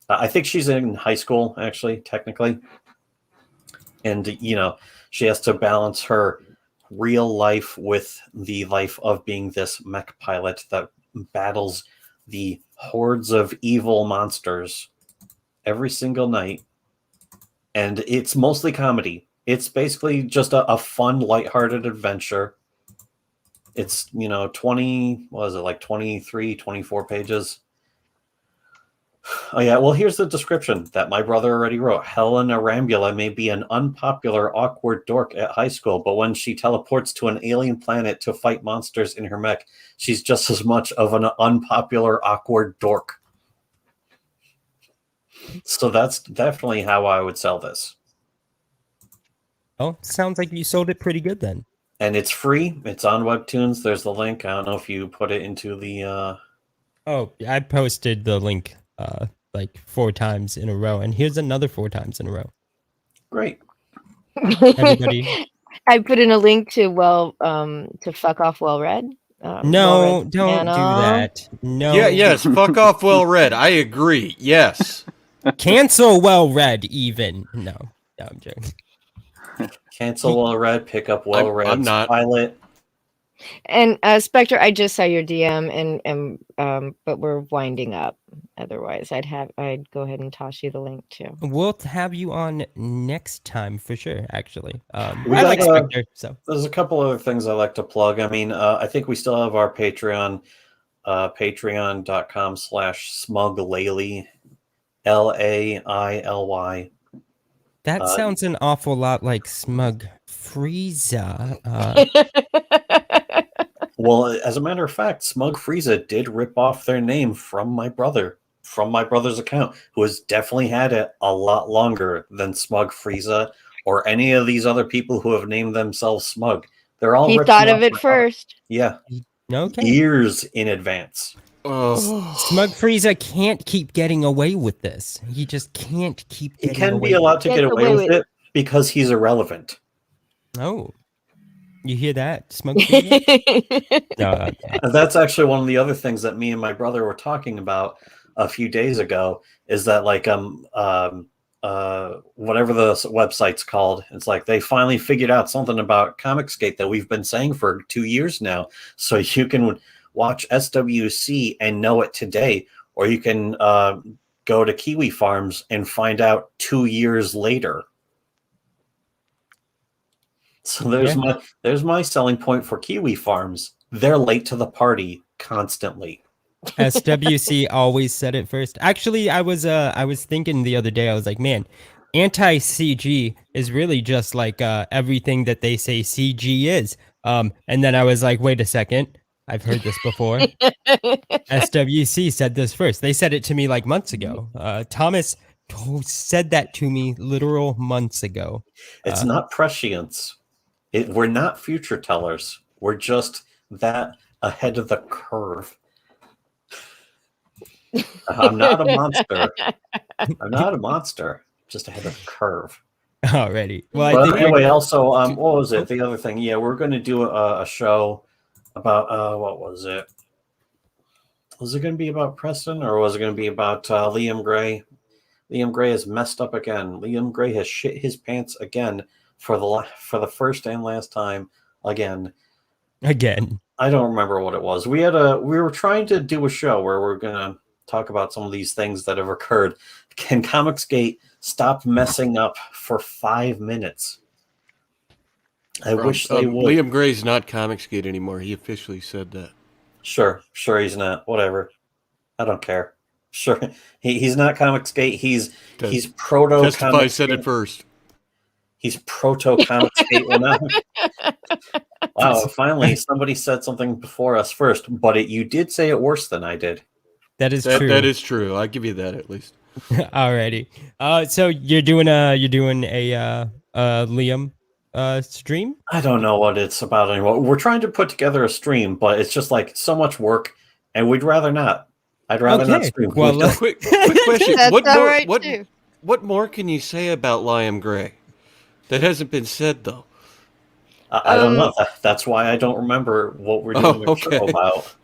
I think she's in high school actually, technically, and she has to balance her real life with the life of being this mech pilot that battles the hordes of evil monsters every single night. And it's mostly comedy. It's basically just a fun, lighthearted adventure. It's 20, what is it, like 23, 24 pages. Oh yeah, well, here's the description that my brother already wrote. Helen Arambula may be an unpopular, awkward dork at high school, but when she teleports to an alien planet to fight monsters in her mech, she's just as much of an unpopular, awkward dork. So that's definitely how I would sell this. Oh, sounds like you sold it pretty good then. And it's free. It's on Webtoons. There's the link. I don't know if you put it into the... Oh, I posted the link like 4 times in a row, and here's another 4 times in a row. Great. Everybody. I put in a link to Fuck Off Well Read. No, Well-Read don't do channel. that. No. Yeah, yes, fuck off well read. I agree. Yes. Cancel well read even. No, I'm joking. Cancel well read, pick up well read, I'm not. pilot. And Spectre, I just saw your DM, and but we're winding up. Otherwise, I'd go ahead and toss you the link too. We'll have you on next time for sure. Actually, I got, like Spectre. So There's a couple other things I like to plug. I mean, I think we still have our Patreon, patreon.com/smuglaily, LAILY. that sounds an awful lot like Smug Frieza. Well, as a matter of fact, Smug Frieza did rip off their name from my brother. from my brother's account, who has definitely had it a lot longer than Smug Frieza or any of these other people who have named themselves Smug. They're all He ripping thought of off it my- first. Yeah, Okay. years in advance. Oh, Smug Frieza can't keep getting away with this. He just can't keep He getting can away be allowed to Gets get away away with with- it because he's irrelevant. Oh, you hear that, Smug Frieza? No, And that's actually one of the other things that me and my brother were talking about a few days ago. Is that like whatever the website's called? It's like they finally figured out something about ComicsGate that we've been saying for 2 years now. So you can watch SWC and know it today, or you can go to Kiwi Farms and find out 2 years later. So there's my selling point for Kiwi Farms. They're late to the party constantly. SWC always said it first. Actually, I was thinking the other day, I was like, man, anti-CG is really just like everything that they say CG is. And then I was like, wait a second, I've heard this before. SWC said this first. They said it to me like months ago. Thomas said that to me literal months ago. It's not prescience. We're not future tellers. We're just that ahead of the curve. I'm not a monster. I'm not a monster. Just ahead of the curve. Already. Well, I But think anyway, also, what was it? The other thing, yeah, we're going to do a show about what was it? Was it going to be about Preston, or was it going to be about Liam Gray? Liam Gray has messed up again. Liam Gray has shit his pants again for the first and last time again. I don't remember what it was. We were trying to do a show where we're going to talk about some of these things that have occurred. Can ComicsGate stop messing up for 5 minutes? I wish they would. Liam Gray's not ComicsGate anymore. He officially said that. Sure he's not. Whatever. I don't care. Sure, he's not ComicsGate. He's proto. Testify said it first. He's proto ComicsGate now. Wow! Finally, somebody said something before us first, but you did say it worse than I did. That is true. That is true. I'll give you that at least. Alrighty. So you're doing a Liam stream? I don't know what it's about anymore. We're trying to put together a stream, but it's just like so much work, and we'd rather not. I'd rather not stream. Well, quick question. That's What all more? right, too. What more can you say about Liam Gray? That hasn't been said though. I don't know. That's why I don't remember what we're doing a show about.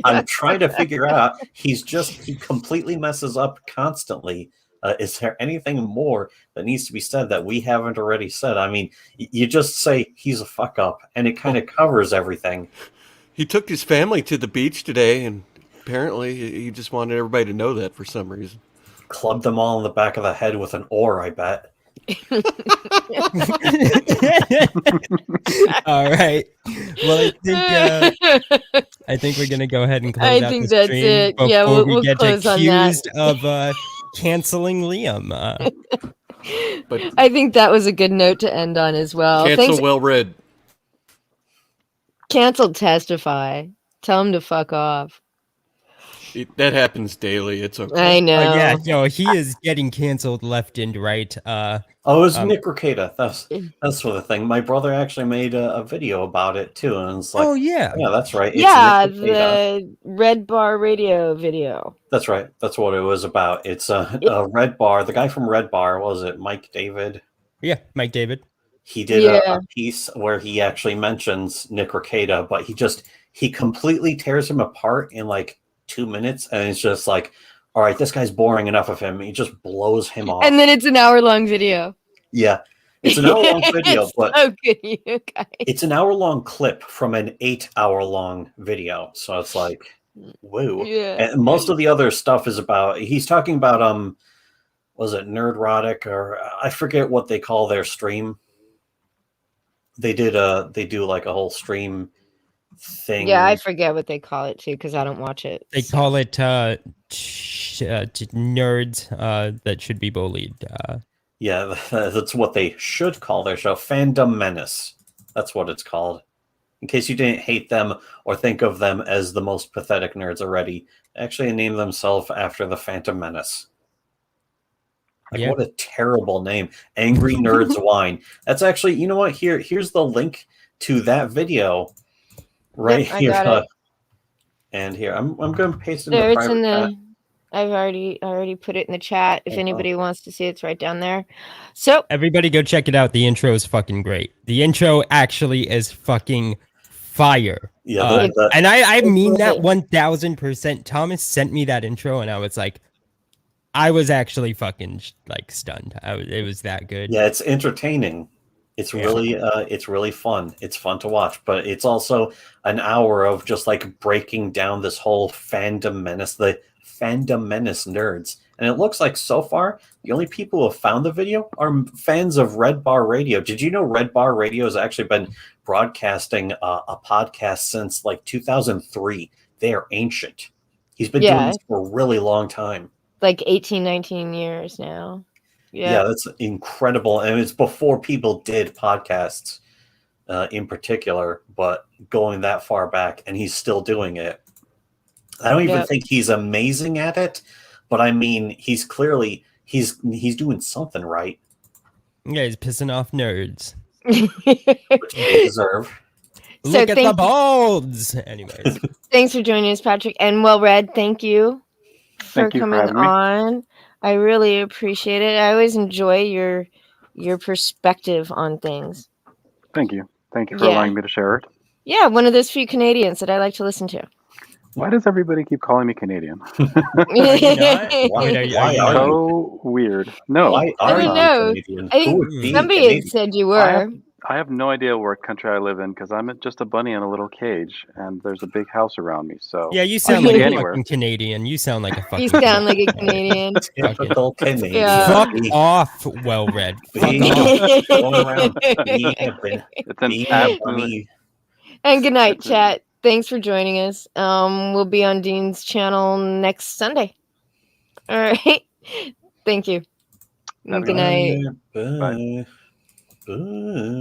I'm trying to figure out. He completely messes up constantly. Is there anything more that needs to be said that we haven't already said? I mean, you just say he's a fuck up, and it kind of covers everything. He took his family to the beach today, and apparently he just wanted everybody to know that for some reason. Clubbed them all in the back of the head with an oar, I bet. All right. Well, I think we're gonna go ahead and close out the that's stream it. before Yeah, we we'll get close on that. accused of canceling Liam. But I think that was a good note to end on as well. cancel well read. Cancel testify. Tell him to fuck off. That happens daily. It's okay. I know. Yeah, no, he is getting canceled left and right. Oh, it was Nick Ricada. That's what the thing. My brother actually made a video about it too, and it's like, oh yeah, that's right. It's Yeah, Nick Ricada. the Red Bar Radio video. That's right. That's what it was about. It's a Red Bar. The guy from Red Bar, what was it Mike David? yeah, Mike David. He did a piece where he actually mentions Nick Ricada, but he completely tears him apart in like 2 minutes, and it's just like, all right, this guy's boring enough of him. He just blows him off. And then it's an hour-long video. Yeah, it's an hour-long video, It's but so good, you guys. it's an hour-long clip from an 8-hour-long video. So it's like, woo. Yeah. And most of the other stuff is about, he's talking about, was it Nerdrotic, or I forget what they call their stream. They do like a whole stream thing. Yeah, I forget what they call it too because I don't watch it. They call it nerds that should be bullied. Yeah, that's what they should call their show. Fandom Menace. That's what it's called. In case you didn't hate them or think of them as the most pathetic nerds already, actually named themselves after the Phantom Menace. Like, Yeah. what a terrible name. Angry Nerds Wine. That's actually, you know what? Here's the link to that video right Yep, I here. got it. And here, I'm going to paste it in There, the it's in private chat. the. I've already put it in the chat. If Uh-huh. anybody wants to see, it's right down there. So Everybody go check it out. The intro is fucking great. The intro actually is fucking fire. Yeah, And I mean that really- 1000%. Thomas sent me that intro and I was like, I was actually fucking like stunned. It was that good. yeah, it's entertaining. It's Yeah. really fun. It's fun to watch, but it's also an hour of just like breaking down this whole fandom menace, the fandom menace nerds. And it looks like so far the only people who have found the video are fans of Red Bar Radio. Did you know Red Bar Radio has actually been broadcasting a podcast since like 2003? They are ancient. He's been doing this for a really long time. like 18, 19 years now. Yeah, that's incredible. And it's before people did podcasts in particular, but going that far back, and he's still doing it. I don't even think he's amazing at it, but I mean, he's clearly he's doing something right. Yeah, he's pissing off nerds. Which they deserve. So Look at the thank- balls. Anyways, Thanks for joining us, Patrick. And Well Read, thank you for Thank you for coming having me. on. I really appreciate it. I always enjoy your perspective on things. Thank you. Thank you for Yeah. allowing me to share it. Yeah, one of those few Canadians that I like to listen to. Why does everybody keep calling me Canadian? Are you not? Why, Wait, are you why not? are you? So weird. No. Why I are don't you know. Canadian? I think Who would be somebody Canadian? had said you I were. have, I have no idea what country I live in because I'm just a bunny in a little cage and there's a big house around me. So Yeah, you I sound can like be a anywhere. fucking Canadian. You sound like a fucking. You sound like a Canadian. Typical Canadian. Yeah. Fuck Be- off, well read. Fuck be- off. going around. Be a ban- It's an be a absolute. bunny. And good night, It's a- chat. Thanks for joining us. We'll be on Dean's channel next Sunday. All right. Thank you. Have a Good good night. Bye. Bye. Bye.